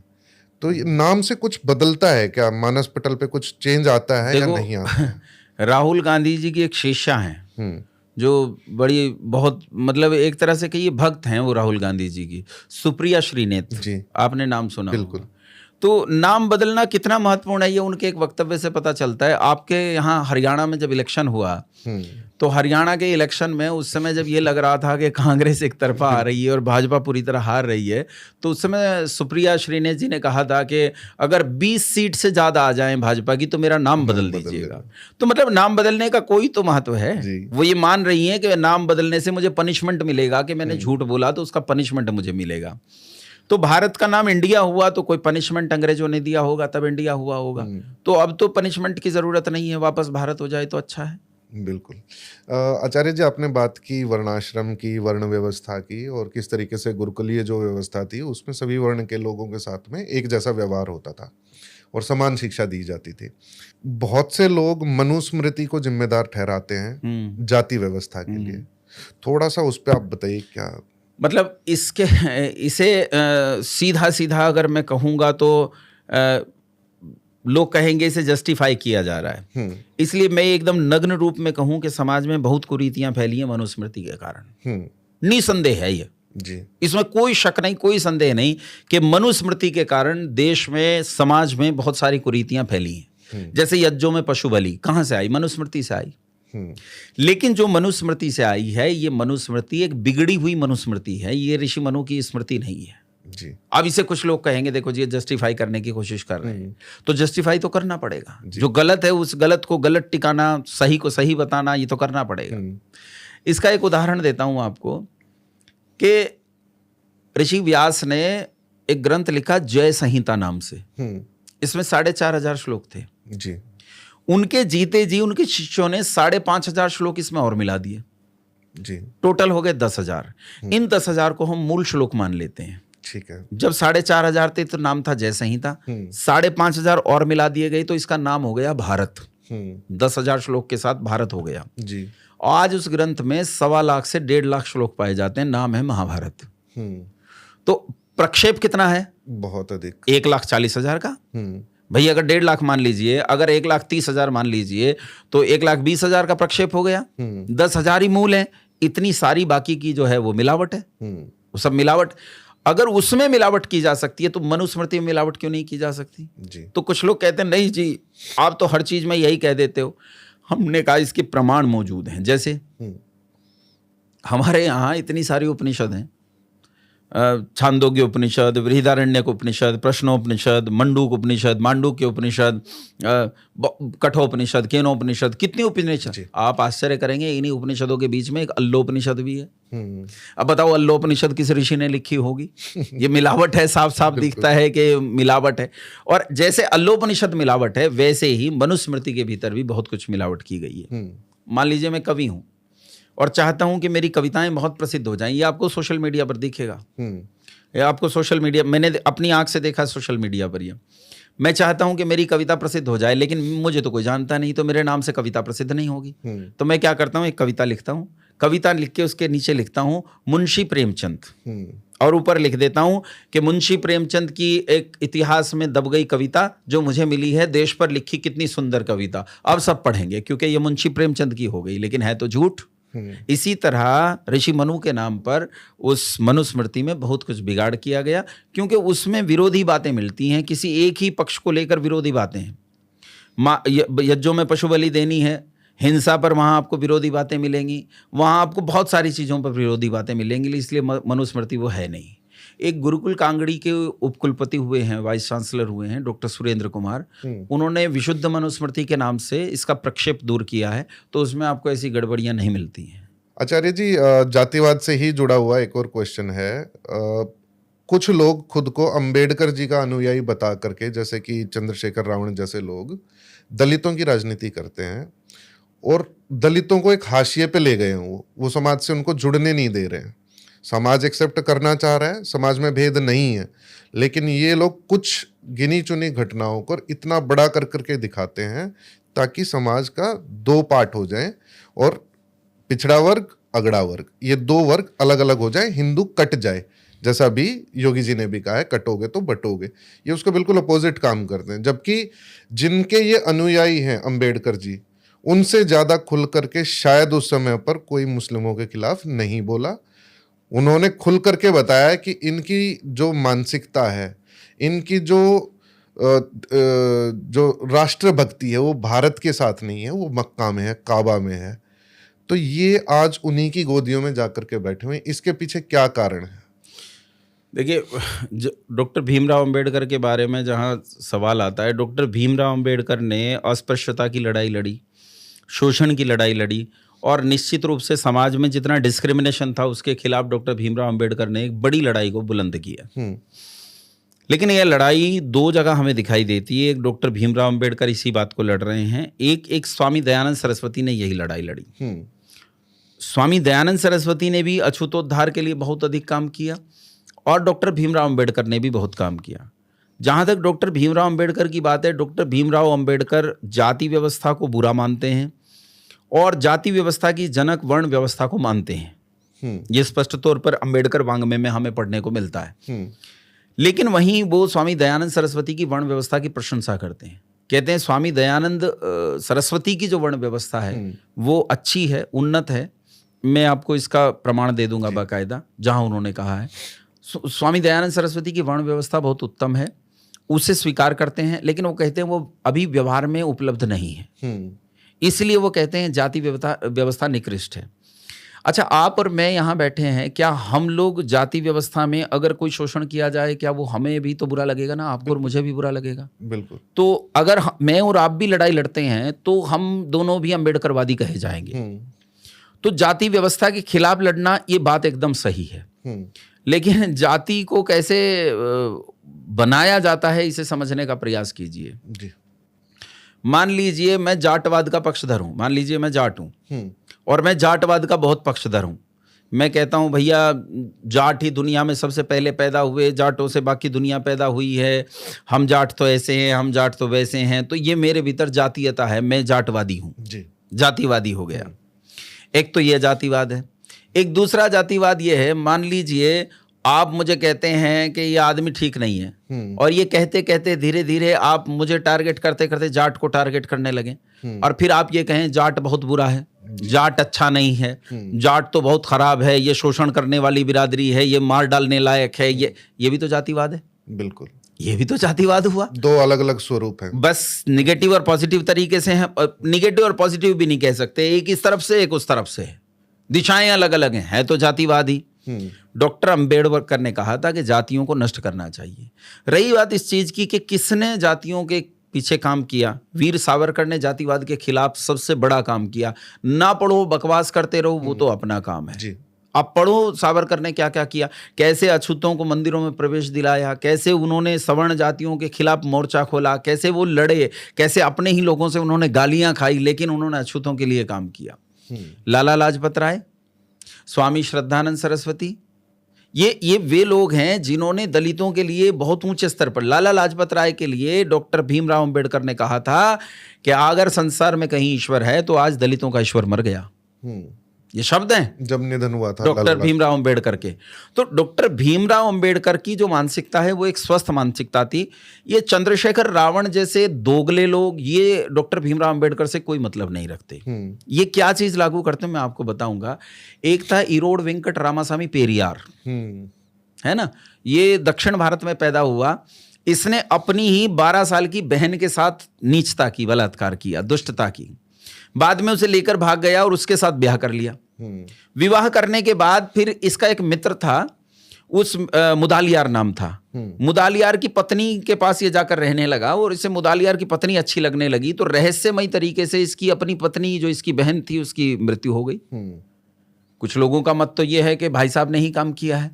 तो नाम से कुछ बदलता है क्या? मानस पटल पे कुछ चेंज आता है या नहीं आता? राहुल गांधी जी की एक शिष्या हैं जो बड़ी बहुत, मतलब एक तरह से कहिए भक्त हैं वो राहुल गांधी जी की, सुप्रिया श्रीनेत जी, आपने नाम सुना? बिल्कुल। तो नाम बदलना कितना महत्वपूर्ण है ये उनके एक वक्तव्य से पता चलता है। आपके यहाँ हरियाणा में जब इलेक्शन हुआ तो हरियाणा के इलेक्शन में उस समय जब ये लग रहा था कि कांग्रेस एक तरफा आ रही है और भाजपा पूरी तरह हार रही है, तो उस समय सुप्रिया श्रीनेत जी ने कहा था कि अगर 20 सीट से ज़्यादा आ जाएं भाजपा की तो मेरा नाम बदल दीजिएगा। तो मतलब नाम बदलने का कोई तो महत्व है। वो ये मान रही हैं कि नाम बदलने से मुझे पनिशमेंट मिलेगा, कि मैंने झूठ बोला तो उसका पनिशमेंट मुझे मिलेगा। तो भारत का नाम इंडिया हुआ तो कोई पनिशमेंट अंग्रेजों ने दिया होगा तब इंडिया हुआ होगा। तो अब तो पनिशमेंट की जरूरत नहीं है, वापस भारत हो जाए तो अच्छा है। बिल्कुल। आचार्य जी, आपने बात की वर्णाश्रम की, वर्ण व्यवस्था की, और किस तरीके से गुरुकुलीय जो व्यवस्था थी उसमें सभी वर्ण के लोगों के साथ में एक जैसा व्यवहार होता था और समान शिक्षा दी जाती थी। बहुत से लोग मनुस्मृति को जिम्मेदार ठहराते हैं जाति व्यवस्था के लिए। थोड़ा सा उस पर आप बताइए क्या मतलब इसे सीधा सीधा अगर मैं कहूँगा तो लोग कहेंगे इसे जस्टिफाई किया जा रहा है। इसलिए मैं एकदम नग्न रूप में कहूँ कि समाज में बहुत कुरीतियां फैली हैं मनुस्मृति के कारण। निसंदेह है ये जी, इसमें कोई शक नहीं, कोई संदेह नहीं कि मनुस्मृति के कारण देश में, समाज में बहुत सारी कुरीतियां फैली हैं। जैसे यज्ञों में पशु बलि कहाँ से आई? मनुस्मृति से आई। लेकिन जो मनुस्मृति से आई है, ये मनुस्मृति एक बिगड़ी हुई मनुस्मृति है, ये ऋषि मनु की स्मृति नहीं है जी। अब इसे कुछ लोग कहेंगे देखो जी ये जस्टिफाई करने की कोशिश कर रहे हैं, तो जस्टिफाई तो करना पड़ेगा। जो गलत है उस गलत को गलत टिकाना, सही को सही बताना, ये तो करना पड़ेगा। इसका एक उदाहरण देता हूं आपको कि ऋषि व्यास ने एक ग्रंथ लिखा जय संहिता नाम से। हम्म, इसमें 4,500 श्लोक थे। जी उनके जीते जी उनके शिष्यों ने 5,500 श्लोक इसमें और मिला दिए, जी, टोटल हो गए 10,000। इन 10,000 को हम मूल श्लोक मान लेते हैं। ठीक है। जब 4,500 थे तो नाम था जय संहिता, 5,500 और मिला दिए गए तो इसका नाम हो गया भारत। 10,000 श्लोक के साथ भारत हो गया जी। आज उस ग्रंथ में 1.25 से 1.5 श्लोक पाए जाते हैं, नाम है महाभारत। तो प्रक्षेप कितना है? बहुत अधिक, 1,40,000 का। भाई अगर 1.5 लाख मान लीजिए, अगर 1,30,000 मान लीजिए तो 1,20,000 का प्रक्षेप हो गया। 10,000 ही मूल है, इतनी सारी बाकी की जो है वो मिलावट है। वो सब मिलावट, अगर उसमें मिलावट की जा सकती है तो मनुस्मृति में मिलावट क्यों नहीं की जा सकती जी। तो कुछ लोग कहते हैं नहीं जी आप तो हर चीज में यही कह देते हो। हमने कहा इसके प्रमाण मौजूद हैं। जैसे हमारे यहाँ इतनी सारी उपनिषद हैं, छांदोग्य उपनिषद, बृहदारण्यक उपनिषद, प्रश्नोपनिषद, मंडूक उपनिषद, मांडूक्य उपनिषद, कठोपनिषद, केनोपनिषद, कितनी उपनिषद। आप आश्चर्य करेंगे इन्हीं उपनिषदों के बीच में एक अल्लोपनिषद भी है। अब बताओ अल्लोपनिषद किस ऋषि ने लिखी होगी? ये मिलावट है, साफ साफ दिखता है कि मिलावट है। और जैसे अल्लोपनिषद मिलावट है वैसे ही मनुस्मृति के भीतर भी बहुत कुछ मिलावट की गई है। मान लीजिए मैं कवि हूं और चाहता हूं कि मेरी कविताएं बहुत प्रसिद्ध हो जाएं, ये आपको सोशल मीडिया पर दिखेगा। ये आपको सोशल मीडिया, मैंने अपनी आंख से देखा सोशल मीडिया पर। ये मैं चाहता हूं कि मेरी कविता प्रसिद्ध हो जाए, लेकिन मुझे तो कोई जानता नहीं, तो मेरे नाम से कविता प्रसिद्ध नहीं होगी। तो मैं क्या करता हूं, एक कविता लिखता हूं, कविता लिख के उसके नीचे लिखता हूं मुंशी प्रेमचंद, और ऊपर लिख देता हूं कि मुंशी प्रेमचंद की एक इतिहास में दब गई कविता जो मुझे मिली है, देश पर लिखी कितनी सुंदर कविता। अब सब पढ़ेंगे क्योंकि ये मुंशी प्रेमचंद की हो गई, लेकिन है तो झूठ। इसी तरह ऋषि मनु के नाम पर उस मनुस्मृति में बहुत कुछ बिगाड़ किया गया, क्योंकि उसमें विरोधी बातें मिलती हैं, किसी एक ही पक्ष को लेकर विरोधी बातें हैं। यज्ञों में पशु बलि देनी है, हिंसा पर वहाँ आपको विरोधी बातें मिलेंगी, वहाँ आपको बहुत सारी चीज़ों पर विरोधी बातें मिलेंगी, इसलिए मनुस्मृति वो है नहीं। एक गुरुकुल कांगड़ी के उपकुलपति हुए हैं, वाइस चांसलर हुए हैं, डॉक्टर सुरेंद्र कुमार। उन्होंने विशुद्ध मनुस्मृति के नाम से इसका प्रक्षेप दूर किया है, तो उसमें आपको ऐसी गड़बड़ियां नहीं मिलती हैं। आचार्य जी, जातिवाद से ही जुड़ा हुआ एक और क्वेश्चन है। कुछ लोग खुद को अंबेडकर जी का अनुयायी बता करके, जैसे कि चंद्रशेखर रावण जैसे लोग, दलितों की राजनीति करते हैं और दलितों को एक हाशिए पे ले गए हैं। वो समाज से उनको जुड़ने नहीं दे रहे हैं। समाज एक्सेप्ट करना चाह रहा है, समाज में भेद नहीं है, लेकिन ये लोग कुछ गिनी चुनी घटनाओं को इतना बड़ा कर करके दिखाते हैं ताकि समाज का दो पार्ट हो जाए और पिछड़ा वर्ग, अगड़ा वर्ग, ये दो वर्ग अलग अलग हो जाए, हिंदू कट जाए। जैसा भी योगी जी ने भी कहा है, कटोगे तो बटोगे। ये उसको बिल्कुल अपोजिट काम करते हैं। जबकि जिनके ये अनुयायी हैं अंबेडकर जी, उनसे ज़्यादा खुल करके शायद उस समय पर कोई मुस्लिमों के खिलाफ नहीं बोला। उन्होंने खुल करके बताया कि इनकी जो मानसिकता है, इनकी जो राष्ट्रभक्ति है, वो भारत के साथ नहीं है, वो मक्का में है, काबा में है। तो ये आज उन्हीं की गोदियों में जाकर के बैठे हुए हैं। इसके पीछे क्या कारण है? देखिए, डॉक्टर भीमराव अंबेडकर के बारे में जहाँ सवाल आता है, डॉक्टर भीमराव अंबेडकर ने अस्पृश्यता की लड़ाई लड़ी, शोषण की लड़ाई लड़ी, और निश्चित रूप से समाज में जितना डिस्क्रिमिनेशन था उसके खिलाफ डॉक्टर भीमराव अंबेडकर ने एक बड़ी लड़ाई को बुलंद किया। लेकिन यह लड़ाई दो जगह हमें दिखाई देती है। एक डॉक्टर भीमराव अंबेडकर इसी बात को लड़ रहे हैं, एक स्वामी दयानंद सरस्वती ने यही लड़ाई लड़ी। स्वामी दयानंद सरस्वती ने भी अछूतोद्धार के लिए बहुत अधिक काम किया और डॉक्टर भीमराव अंबेडकर ने भी बहुत काम किया। जहाँ तक डॉक्टर भीमराव अंबेडकर की बात है, डॉक्टर भीमराव अंबेडकर जाति व्यवस्था को बुरा मानते हैं और जाति व्यवस्था की जनक वर्ण व्यवस्था को मानते हैं। ये स्पष्ट तौर पर अंबेडकर वांग्मय में हमें पढ़ने को मिलता है। लेकिन वहीं वो स्वामी दयानंद सरस्वती की वर्ण व्यवस्था की प्रशंसा करते हैं। कहते हैं स्वामी दयानंद सरस्वती की जो वर्ण व्यवस्था है वो अच्छी है, उन्नत है। मैं आपको इसका प्रमाण दे दूंगा बाकायदा, जहां उन्होंने कहा है स्वामी दयानंद सरस्वती की वर्ण व्यवस्था बहुत उत्तम है, उसे स्वीकार करते हैं। लेकिन वो कहते हैं वो अभी व्यवहार में उपलब्ध नहीं है, इसलिए वो कहते हैं जाति व्यवस्था निकृष्ट है। अच्छा, आप और मैं यहाँ बैठे हैं, क्या हम लोग जाति व्यवस्था में अगर कोई शोषण किया जाए, क्या वो हमें भी तो बुरा लगेगा ना? आपको और मुझे भी बुरा लगेगा। बिल्कुल। तो अगर मैं और आप भी लड़ाई लड़ते हैं तो हम दोनों भी अंबेडकरवादी कहे जाएंगे। तो जाति व्यवस्था के खिलाफ लड़ना, ये बात एकदम सही है। लेकिन जाति को कैसे बनाया जाता है इसे समझने का प्रयास कीजिए। जी। मान लीजिए मैं जाटवाद का पक्षधर हूं, मान लीजिए मैं जाट हूं और मैं जाटवाद का बहुत पक्षधर हूं। मैं कहता हूं भैया जाट ही दुनिया में सबसे पहले पैदा हुए, जाटों से बाकी दुनिया पैदा हुई है, हम जाट तो ऐसे हैं, हम जाट तो वैसे हैं, तो ये मेरे भीतर जातीयता है, मैं जाटवादी हूं, जी। जातिवादी हो गया। एक तो ये जातिवाद है। एक दूसरा जातिवाद ये है, मान लीजिए आप मुझे कहते हैं कि ये आदमी ठीक नहीं है और ये कहते कहते धीरे धीरे आप मुझे टारगेट करते करते जाट को टारगेट करने लगे और फिर आप ये कहें जाट बहुत बुरा है, जाट अच्छा नहीं है, जाट तो बहुत खराब है, ये शोषण करने वाली बिरादरी है, ये मार डालने लायक है, ये भी तो जातिवाद है। बिल्कुल, ये भी तो जातिवाद हुआ। दो अलग अलग स्वरूप हैं, बस निगेटिव और पॉजिटिव तरीके से हैं। निगेटिव और पॉजिटिव भी नहीं कह सकते, एक इस तरफ से एक उस तरफ से है, दिशाएं अलग अलग हैं, है तो जातिवाद ही। डॉक्टर अंबेडकर ने कहा था कि जातियों को नष्ट करना चाहिए। रही बात इस चीज की कि किसने जातियों के पीछे काम किया, वीर सावरकर ने जातिवाद के खिलाफ सबसे बड़ा काम किया। ना पढ़ो, बकवास करते रहो, वो तो अपना काम है जी। आप पढ़ो सावरकर ने क्या क्या किया, कैसे अछूतों को मंदिरों में प्रवेश दिलाया, कैसे उन्होंने सवर्ण जातियों के खिलाफ मोर्चा खोला, कैसे वो लड़े, कैसे अपने ही लोगों से उन्होंने गालियां खाई, लेकिन उन्होंने अछूतों के लिए काम किया। लाला लाजपत राय, स्वामी श्रद्धानंद सरस्वती, ये वे लोग हैं जिन्होंने दलितों के लिए बहुत ऊंचे स्तर पर, लाला लाजपत राय के लिए डॉक्टर भीमराव अंबेडकर ने कहा था कि अगर संसार में कहीं ईश्वर है तो आज दलितों का ईश्वर मर गया। ये शब्द हैं जब निधन हुआ था डॉक्टर भीमराव अंबेडकर के। तो डॉक्टर भीमराव अंबेडकर की जो मानसिकता है वो एक स्वस्थ मानसिकता थी। ये चंद्रशेखर रावण जैसे दोगले लोग ये डॉक्टर भीमराव अंबेडकर से कोई मतलब नहीं रखते। ये क्या चीज लागू करते हैं मैं आपको बताऊंगा। एक था इरोड वेंकट रामास्वामी पेरियार, है ना, ये दक्षिण भारत में पैदा हुआ। इसने अपनी ही 12 साल की बहन के साथ नीचता की, बलात्कार किया, दुष्टता की। बाद में उसे लेकर भाग गया और उसके साथ ब्याह कर लिया। विवाह करने के बाद फिर इसका एक मित्र था, उस मुदालियार नाम था। मुदालियार की पत्नी के पास ये जाकर रहने लगा और इसे मुदालियार की पत्नी अच्छी लगने लगी, तो रहस्यमयी तरीके से इसकी अपनी पत्नी जो इसकी बहन थी उसकी मृत्यु हो गई। कुछ लोगों का मत तो ये है कि भाई साहब ने ही काम किया है,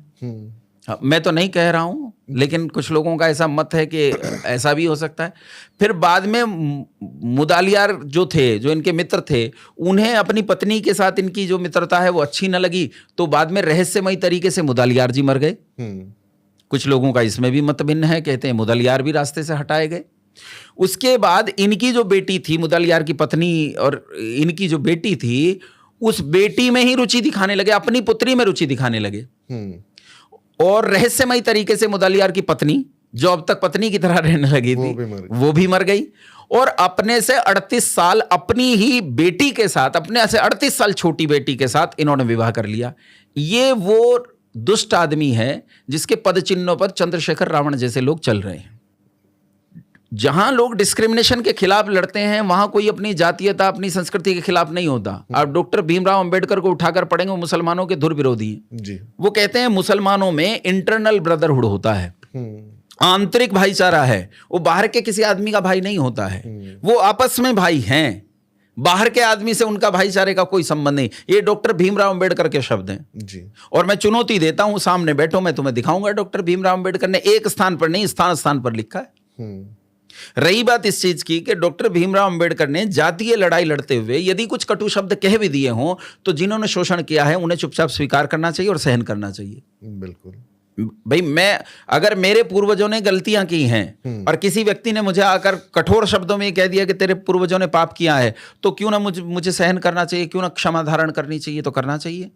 मैं तो नहीं कह रहा हूं, लेकिन कुछ लोगों का ऐसा मत है कि ऐसा भी हो सकता है। फिर बाद में मुदालियार जो थे, जो इनके मित्र थे, उन्हें अपनी पत्नी के साथ इनकी जो मित्रता है वो अच्छी न लगी, तो बाद में रहस्यमयी तरीके से मुदालियार जी मर गए। कुछ लोगों का इसमें भी मत भिन्न है, कहते हैं मुदालियार भी रास्ते से हटाए गए। उसके बाद इनकी जो बेटी थी, मुदालियार की पत्नी और इनकी जो बेटी थी, उस बेटी में ही रुचि दिखाने लगे, अपनी पुत्री में रुचि दिखाने लगे। और रहस्यमयी तरीके से मुदालियार की पत्नी, जो अब तक पत्नी की तरह रहने लगी थी, वो भी मर गई। और अपने से 38 साल अपनी ही बेटी के साथ, अपने से 38 साल छोटी बेटी के साथ इन्होंने विवाह कर लिया। ये वो दुष्ट आदमी है जिसके पद चिन्हों पर चंद्रशेखर रावण जैसे लोग चल रहे हैं। जहां लोग डिस्क्रिमिनेशन के खिलाफ लड़ते हैं वहां कोई अपनी जातीयता, अपनी संस्कृति के खिलाफ नहीं होता। आप डॉक्टर भीमराव अंबेडकर को उठाकर पढ़ेंगे, वो मुसलमानों के धुर विरोधी हैं जी। वो कहते हैं मुसलमानों में इंटरनल ब्रदरहुड होता है, आंतरिक भाईचारा है, वो बाहर के किसी आदमी का भाई नहीं होता है, वो आपस में भाई हैं, बाहर के आदमी से उनका भाईचारे का कोई संबंध नहीं। ये डॉक्टर भीमराव अंबेडकर के शब्द हैं जी। और मैं चुनौती देता हूं, सामने बैठो, मैं तुम्हें दिखाऊंगा डॉक्टर भीमराव अंबेडकर ने एक स्थान पर नहीं, स्थान स्थान पर लिखा है। रही बात इस चीज की कि डॉक्टर भीमराव अंबेडकर ने जातीय लड़ाई लड़ते हुए यदि कुछ कटु शब्द कह भी दिए हों तो जिन्होंने शोषण किया है उन्हें चुपचाप स्वीकार करना चाहिए और सहन करना चाहिए। बिल्कुल भाई, मैं अगर मेरे पूर्वजों ने गलतियां की हैं और किसी व्यक्ति ने मुझे आकर कठोर शब्दों में कह दिया कि तेरे पूर्वजों ने पाप किया है, तो क्यों ना मुझे सहन करना चाहिए, क्यों ना क्षमा धारण करनी चाहिए, तो करना चाहिए।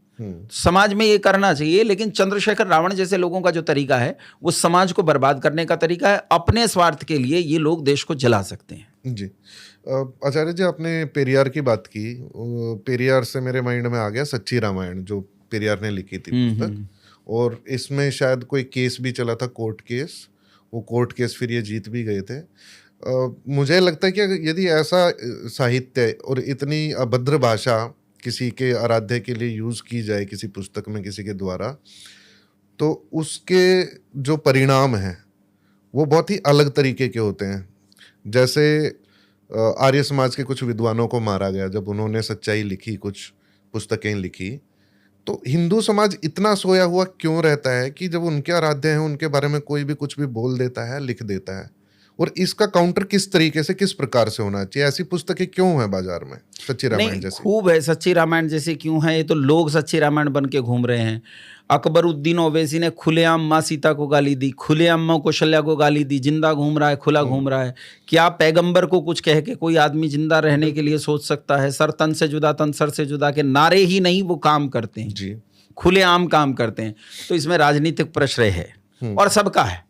समाज में ये करना चाहिए। लेकिन चंद्रशेखर रावण जैसे लोगों का जो तरीका है वो समाज को बर्बाद करने का तरीका है। अपने स्वार्थ के लिए ये लोग देश को जला सकते हैं जी। आचार्य जी, आपने पेरियार की बात की, पेरियार से मेरे माइंड में आ गया सच्ची रामायण, जो पेरियार ने लिखी थी पुस्तक, और इसमें शायद कोई केस भी चला था, कोर्ट केस। वो कोर्ट केस फिर ये जीत भी गए थे। मुझे लगता है कि यदि ऐसा साहित्य और इतनी अभद्र भाषा किसी के आराध्य के लिए यूज़ की जाए किसी पुस्तक में किसी के द्वारा, तो उसके जो परिणाम हैं वो बहुत ही अलग तरीके के होते हैं। जैसे आर्य समाज के कुछ विद्वानों को मारा गया जब उन्होंने सच्चाई लिखी, कुछ पुस्तकें लिखी, तो हिंदू समाज इतना सोया हुआ क्यों रहता है कि जब उनके आराध्य हैं उनके बारे में कोई भी कुछ भी बोल देता है, लिख देता है? और इसका काउंटर किस तरीके से, किस प्रकार से होना चाहिए? ऐसी पुस्तकें क्यों हैं बाजार में, सच्ची रामायण नहीं, जैसी? खूब है। सच्ची रामायण जैसे क्यों है? ये तो लोग सच्ची रामायण बन के घूम रहे हैं। अकबरुद्दीन ओवैसी ने खुलेआम माँ सीता को गाली दी, खुलेआम माँ कौशल्या को गाली दी, जिंदा घूम रहा है, खुला घूम रहा है। क्या पैगंबर को कुछ कह के कोई आदमी जिंदा रहने के लिए सोच सकता है? सर तन से जुदा, तन सर से जुदा के नारे ही नहीं, वो काम करते हैं जी, खुलेआम काम करते हैं। तो इसमें राजनीतिक प्रश्रय है और सबका है।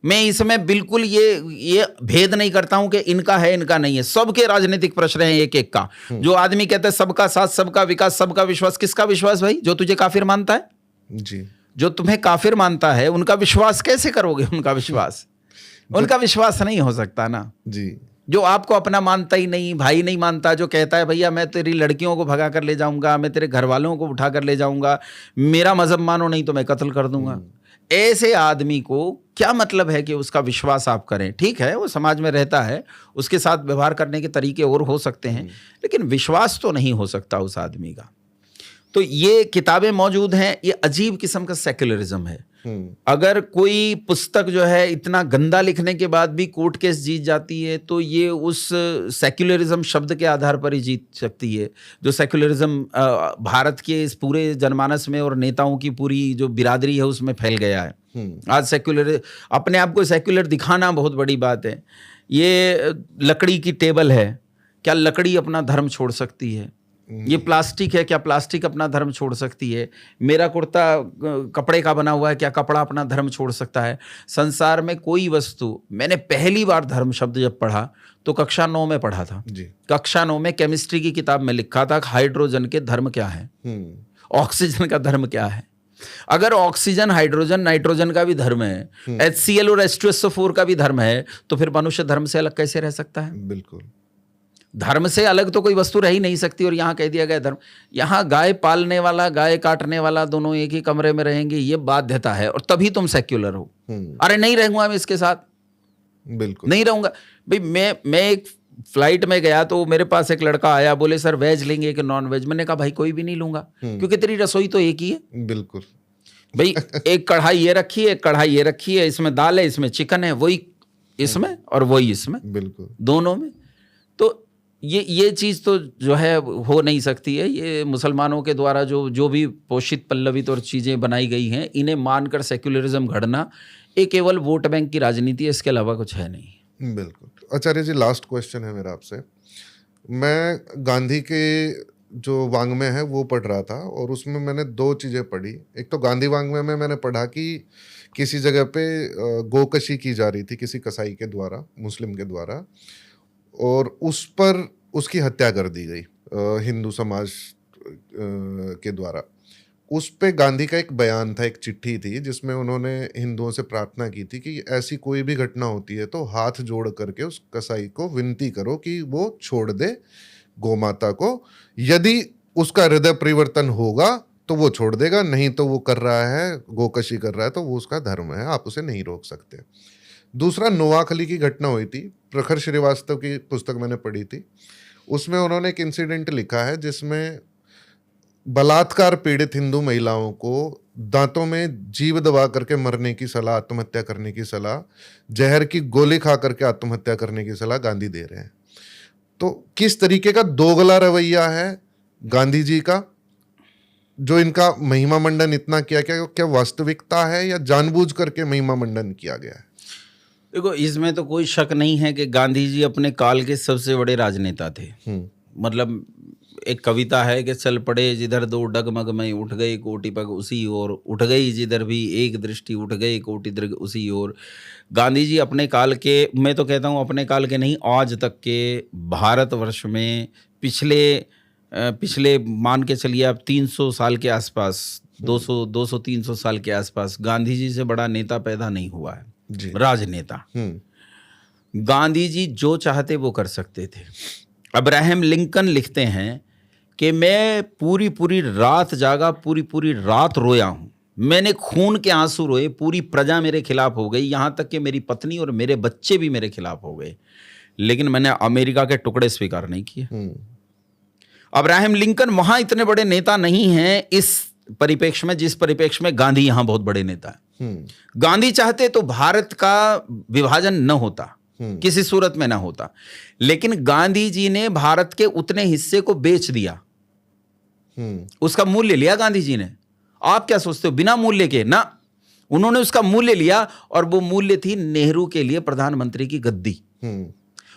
मैं इसमें बिल्कुल ये भेद नहीं करता हूं कि इनका है इनका नहीं है, सबके राजनीतिक प्रश्न हैं एक एक का। जो आदमी कहता है सबका साथ, सबका विकास, सबका विश्वास, किसका विश्वास भाई? जो तुझे काफिर मानता है, जी, जो तुम्हें काफिर मानता है, उनका विश्वास कैसे करोगे? उनका विश्वास उनका विश्वास नहीं हो सकता ना जी। जो आपको अपना मानता ही नहीं, भाई नहीं मानता, जो कहता है भैया मैं तेरी लड़कियों को भगा कर ले जाऊंगा, मैं तेरे घर वालों को उठा कर ले जाऊंगा, मेरा मजहब मानो नहीं तो मैं कत्ल कर दूंगा। ऐसे आदमी को क्या मतलब है कि उसका विश्वास आप करें? ठीक है, वो समाज में रहता है, उसके साथ व्यवहार करने के तरीके और हो सकते हैं, लेकिन विश्वास तो नहीं हो सकता उस आदमी का। तो ये किताबें मौजूद हैं। ये अजीब किस्म का सेक्युलरिज्म है। अगर कोई पुस्तक जो है इतना गंदा लिखने के बाद भी कोर्ट केस जीत जाती है, तो ये उस सेक्युलरिज्म शब्द के आधार पर ही जीत सकती है, जो सेक्युलरिज्म भारत के इस पूरे जनमानस में और नेताओं की पूरी जो बिरादरी है उसमें फैल गया है। आज सेक्युलर, अपने आप को सेक्युलर दिखाना बहुत बड़ी बात है। ये लकड़ी की टेबल है, क्या लकड़ी अपना धर्म छोड़ सकती है? ये प्लास्टिक है, क्या प्लास्टिक अपना धर्म छोड़ सकती है? मेरा कुर्ता कपड़े का बना हुआ है, क्या कपड़ा अपना धर्म छोड़ सकता है? संसार में कोई वस्तु, मैंने पहली बार धर्म शब्द जब पढ़ा तो कक्षा 9 में पढ़ा था जी। कक्षा 9 में केमिस्ट्री की किताब में लिखा था हाइड्रोजन के धर्म क्या है, ऑक्सीजन का धर्म क्या है। अगर ऑक्सीजन, हाइड्रोजन, नाइट्रोजन का भी धर्म है, HCl और H2SO4 का भी धर्म है, तो फिर मनुष्य धर्म से अलग कैसे रह सकता है? बिल्कुल, धर्म से अलग तो कोई वस्तु रह ही नहीं सकती। और यहाँ कह दिया गया धर्म, यहाँ गाय पालने वाला, गाय काटने वाला दोनों एक ही कमरे में रहेंगे, ये बाध्यता है, और तभी तुम सेक्युलर हो। अरे नहीं रहूंगा मैं इसके साथ, बिल्कुल नहीं रहूंगा भाई। मैं एक फ्लाइट में गया तो मेरे पास एक लड़का आया, बोले सर वेज लेंगे कि नॉन वेज? मैंने कहा भाई कोई भी नहीं लूंगा, क्योंकि तेरी रसोई तो एक ही है। बिल्कुल भाई एक कढ़ाई ये रखी है, एक कढ़ाई ये रखी है, इसमें दाल है, इसमें चिकन है, वही इसमें और वही इसमें, बिल्कुल दोनों में। तो ये चीज़ तो जो है हो नहीं सकती है। ये मुसलमानों के द्वारा जो भी पोषित पल्लवित और चीज़ें बनाई गई हैं, इन्हें मानकर सेक्युलरिज्म घड़ना एक केवल वोट बैंक की राजनीति है, इसके अलावा कुछ है नहीं। बिल्कुल। आचार्य जी, लास्ट क्वेश्चन है मेरा आपसे। मैं गांधी के जो वांग्मय है वो पढ़ रहा था, और उसमें मैंने 2 चीज़ें पढ़ी। एक तो गांधी वांग्मय में मैंने पढ़ा कि किसी जगह पे गोकशी की जा रही थी किसी कसाई के द्वारा, मुस्लिम के द्वारा, और उस पर उसकी हत्या कर दी गई हिंदू समाज के द्वारा। उस पे गांधी का एक बयान था, एक चिट्ठी थी, जिसमें उन्होंने हिंदुओं से प्रार्थना की थी कि ऐसी कोई भी घटना होती है तो हाथ जोड़ करके उस कसाई को विनती करो कि वो छोड़ दे गोमाता को। यदि उसका हृदय परिवर्तन होगा तो वो छोड़ देगा, नहीं तो वो कर रहा है, गोकशी कर रहा है, तो वो उसका धर्म है, आप उसे नहीं रोक सकते। दूसरा, नोआखली की घटना हुई थी, प्रखर श्रीवास्तव की पुस्तक मैंने पढ़ी थी। उसमें उन्होंने एक इंसिडेंट लिखा है जिसमें बलात्कार पीड़ित हिंदू महिलाओं को दांतों में जीव दबा करके मरने की सलाह, आत्महत्या करने की सलाह, जहर की गोली खा करके आत्महत्या करने की सलाह गांधी दे रहे हैं। तो किस तरीके का दोगला रवैया है गांधी जी का, जो इनका महिमा मंडन इतना किया, क्या वास्तविकता है या जानबूझ करके महिमा मंडन किया गया है? देखो, इसमें तो कोई शक नहीं है कि गांधी जी अपने काल के सबसे बड़े राजनेता थे। मतलब एक कविता है कि चल पड़े जिधर दो डगमग में उठ गए कोटि पग उसी ओर, उठ गई जिधर भी एक दृष्टि उठ गए कोटि दृग उसी ओर। गांधी जी अपने काल के, मैं तो कहता हूँ अपने काल के नहीं, आज तक के भारतवर्ष में पिछले मान के चलिए आप 300 साल के आसपास, 200-300 साल के आसपास गांधी जी से बड़ा नेता पैदा नहीं हुआ है जी। राजनेता गांधी जी जो चाहते वो कर सकते थे। अब्राहम लिंकन लिखते हैं कि मैं पूरी रात जागा, पूरी रात रोया हूँ, मैंने खून के आंसू रोए, पूरी प्रजा मेरे खिलाफ हो गई, यहाँ तक कि मेरी पत्नी और मेरे बच्चे भी मेरे खिलाफ हो गए, लेकिन मैंने अमेरिका के टुकड़े स्वीकार नहीं किए। अब्राहम लिंकन वहाँ इतने बड़े नेता नहीं हैं, इस परिप्रेक्ष्य में, जिस परिप्रेक्ष्य में गांधी यहाँ बहुत बड़े नेता हैं। गांधी चाहते तो भारत का विभाजन न होता, किसी सूरत में ना होता, लेकिन गांधी जी ने भारत के उतने हिस्से को बेच दिया, उसका मूल्य लिया गांधी जी ने। आप क्या सोचते हो, बिना मूल्य के? ना, उन्होंने उसका मूल्य लिया, और वो मूल्य थी नेहरू के लिए प्रधानमंत्री की गद्दी।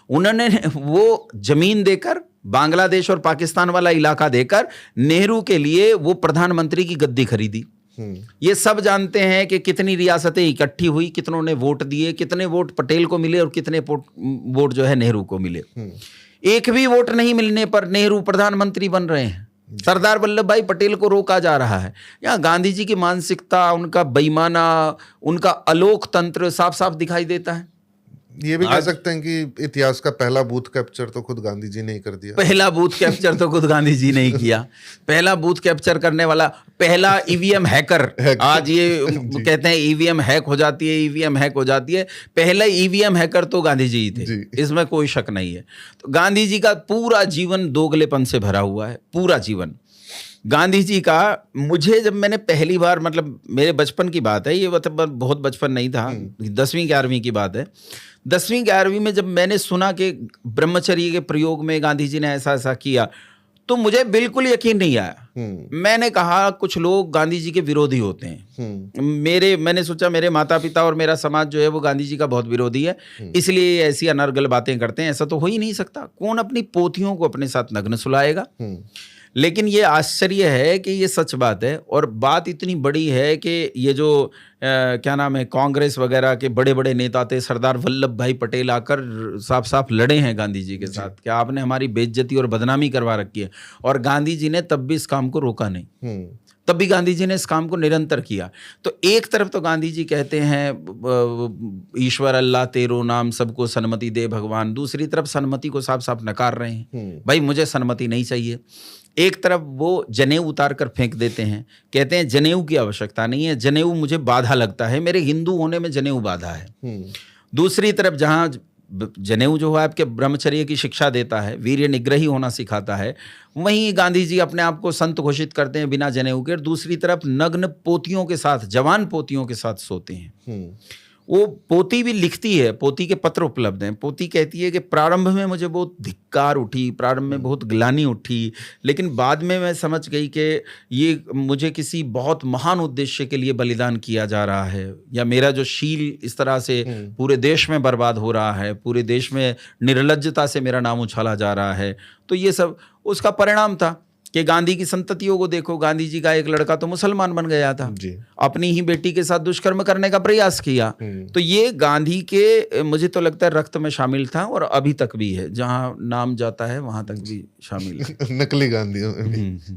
उन्होंने वो जमीन देकर, बांग्लादेश और पाकिस्तान वाला इलाका देकर, नेहरू के लिए वो प्रधानमंत्री की गद्दी खरीदी। ये सब जानते हैं कि कितनी रियासतें इकट्ठी हुई, कितनों ने वोट दिए, कितने वोट पटेल को मिले और कितने वोट जो है नेहरू को मिले। एक भी वोट नहीं मिलने पर नेहरू प्रधानमंत्री बन रहे हैं। सरदार वल्लभ भाई पटेल को रोका जा रहा है। यहाँ गांधी जी की मानसिकता, उनका बेईमाना, उनका अलोक तंत्र साफ साफ दिखाई देता है। ये भी कह सकते हैं कि इतिहास का पहला बूथ कैप्चर तो खुद गांधी जी ने ही कर दिया। पहला बूथ कैप्चर तो खुद गांधी जी ने ही किया। पहला बूथ कैप्चर करने वाला, पहला ईवीएम हैकर। आज ये कहते हैं ईवीएम हैक हो जाती है, ईवीएम हैक हो जाती है। पहला ईवीएम हैकर तो गांधी जी ही थे, इसमें कोई शक नहीं है। तो गांधी जी का पूरा जीवन दोगलेपन से भरा हुआ है, पूरा जीवन। गांधी जी का, मुझे जब मैंने पहली बार, मतलब मेरे बचपन की बात है ये, मतलब बहुत बचपन नहीं था, 10वीं 11वीं की बात है। 10वीं 11वीं में जब मैंने सुना कि ब्रह्मचर्य के प्रयोग में गांधी जी ने ऐसा ऐसा किया, तो मुझे बिल्कुल यकीन नहीं आया। मैंने कहा कुछ लोग गांधी जी के विरोधी होते हैं। मैंने सोचा मेरे माता पिता और मेरा समाज जो है वो गांधी जी का बहुत विरोधी है, इसलिए ऐसी अनर्गल बातें करते हैं। ऐसा तो हो ही नहीं सकता, कौन अपनी पोथियों को अपने साथ नग्न सुलाएगा। लेकिन ये आश्चर्य है कि ये सच बात है, और बात इतनी बड़ी है कि ये जो क्या नाम है, कांग्रेस वगैरह के बड़े बड़े नेता थे, सरदार वल्लभ भाई पटेल आकर साफ साफ लड़े हैं गांधी जी के साथ कि आपने हमारी बेइज्जती और बदनामी करवा रखी है, और गांधी जी ने तब भी इस काम को रोका नहीं। तब भी गांधी जी ने इस काम को निरंतर किया। तो एक तरफ तो गांधी जी कहते हैं ईश्वर अल्लाह तेरो नाम सबको सन्मति दे भगवान, दूसरी तरफ सन्मति को साफ साफ नकार रहे हैं, भाई मुझे सन्मति नहीं चाहिए। एक तरफ वो जनेऊ उतार कर फेंक देते हैं, कहते हैं जनेऊ की आवश्यकता नहीं है, जनेऊ मुझे बाधा लगता है, मेरे हिंदू होने में जनेऊ बाधा है। दूसरी तरफ जहाँ जनेऊ जो है आपके ब्रह्मचर्य की शिक्षा देता है, वीर्य निग्रही होना सिखाता है, वहीं गांधी जी अपने आप को संत घोषित करते हैं बिना जनेऊ के, और दूसरी तरफ नग्न पोतियों के साथ, जवान पोतियों के साथ सोते हैं। वो पोती भी लिखती है, पोती के पत्र उपलब्ध हैं। पोती कहती है कि प्रारंभ में मुझे बहुत धिक्कार उठी, प्रारंभ में बहुत ग्लानि उठी, लेकिन बाद में मैं समझ गई कि ये मुझे किसी बहुत महान उद्देश्य के लिए बलिदान किया जा रहा है, या मेरा जो शील इस तरह से पूरे देश में बर्बाद हो रहा है, पूरे देश में निर्लज्जता से मेरा नाम उछाला जा रहा है। तो ये सब उसका परिणाम था कि गांधी की संततियों को देखो, गांधी जी का एक लड़का तो मुसलमान बन गया था, अपनी ही बेटी के साथ दुष्कर्म करने का प्रयास किया। तो ये गांधी के, मुझे तो लगता है, रक्त में शामिल था, और अभी तक भी है, जहां नाम जाता है वहां तक भी शामिल है। नकली गांधियों में भी।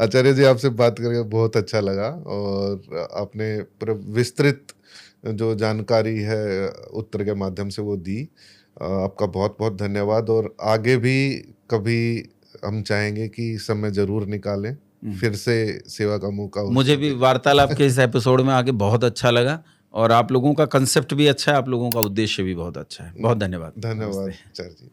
आचार्य जी, आपसे बात करके बहुत अच्छा लगा, और आपने पूरा विस्तृत जो जानकारी है उत्तर के माध्यम से वो दी। आपका बहुत बहुत धन्यवाद, और आगे भी कभी हम चाहेंगे कि समय जरूर निकालें, फिर से सेवा का मौका हो। मुझे भी वार्तालाप के इस एपिसोड में आके बहुत अच्छा लगा, और आप लोगों का कंसेप्ट भी अच्छा है, आप लोगों का उद्देश्य भी बहुत अच्छा है। बहुत धन्यवाद। धन्यवाद आचार्य जी।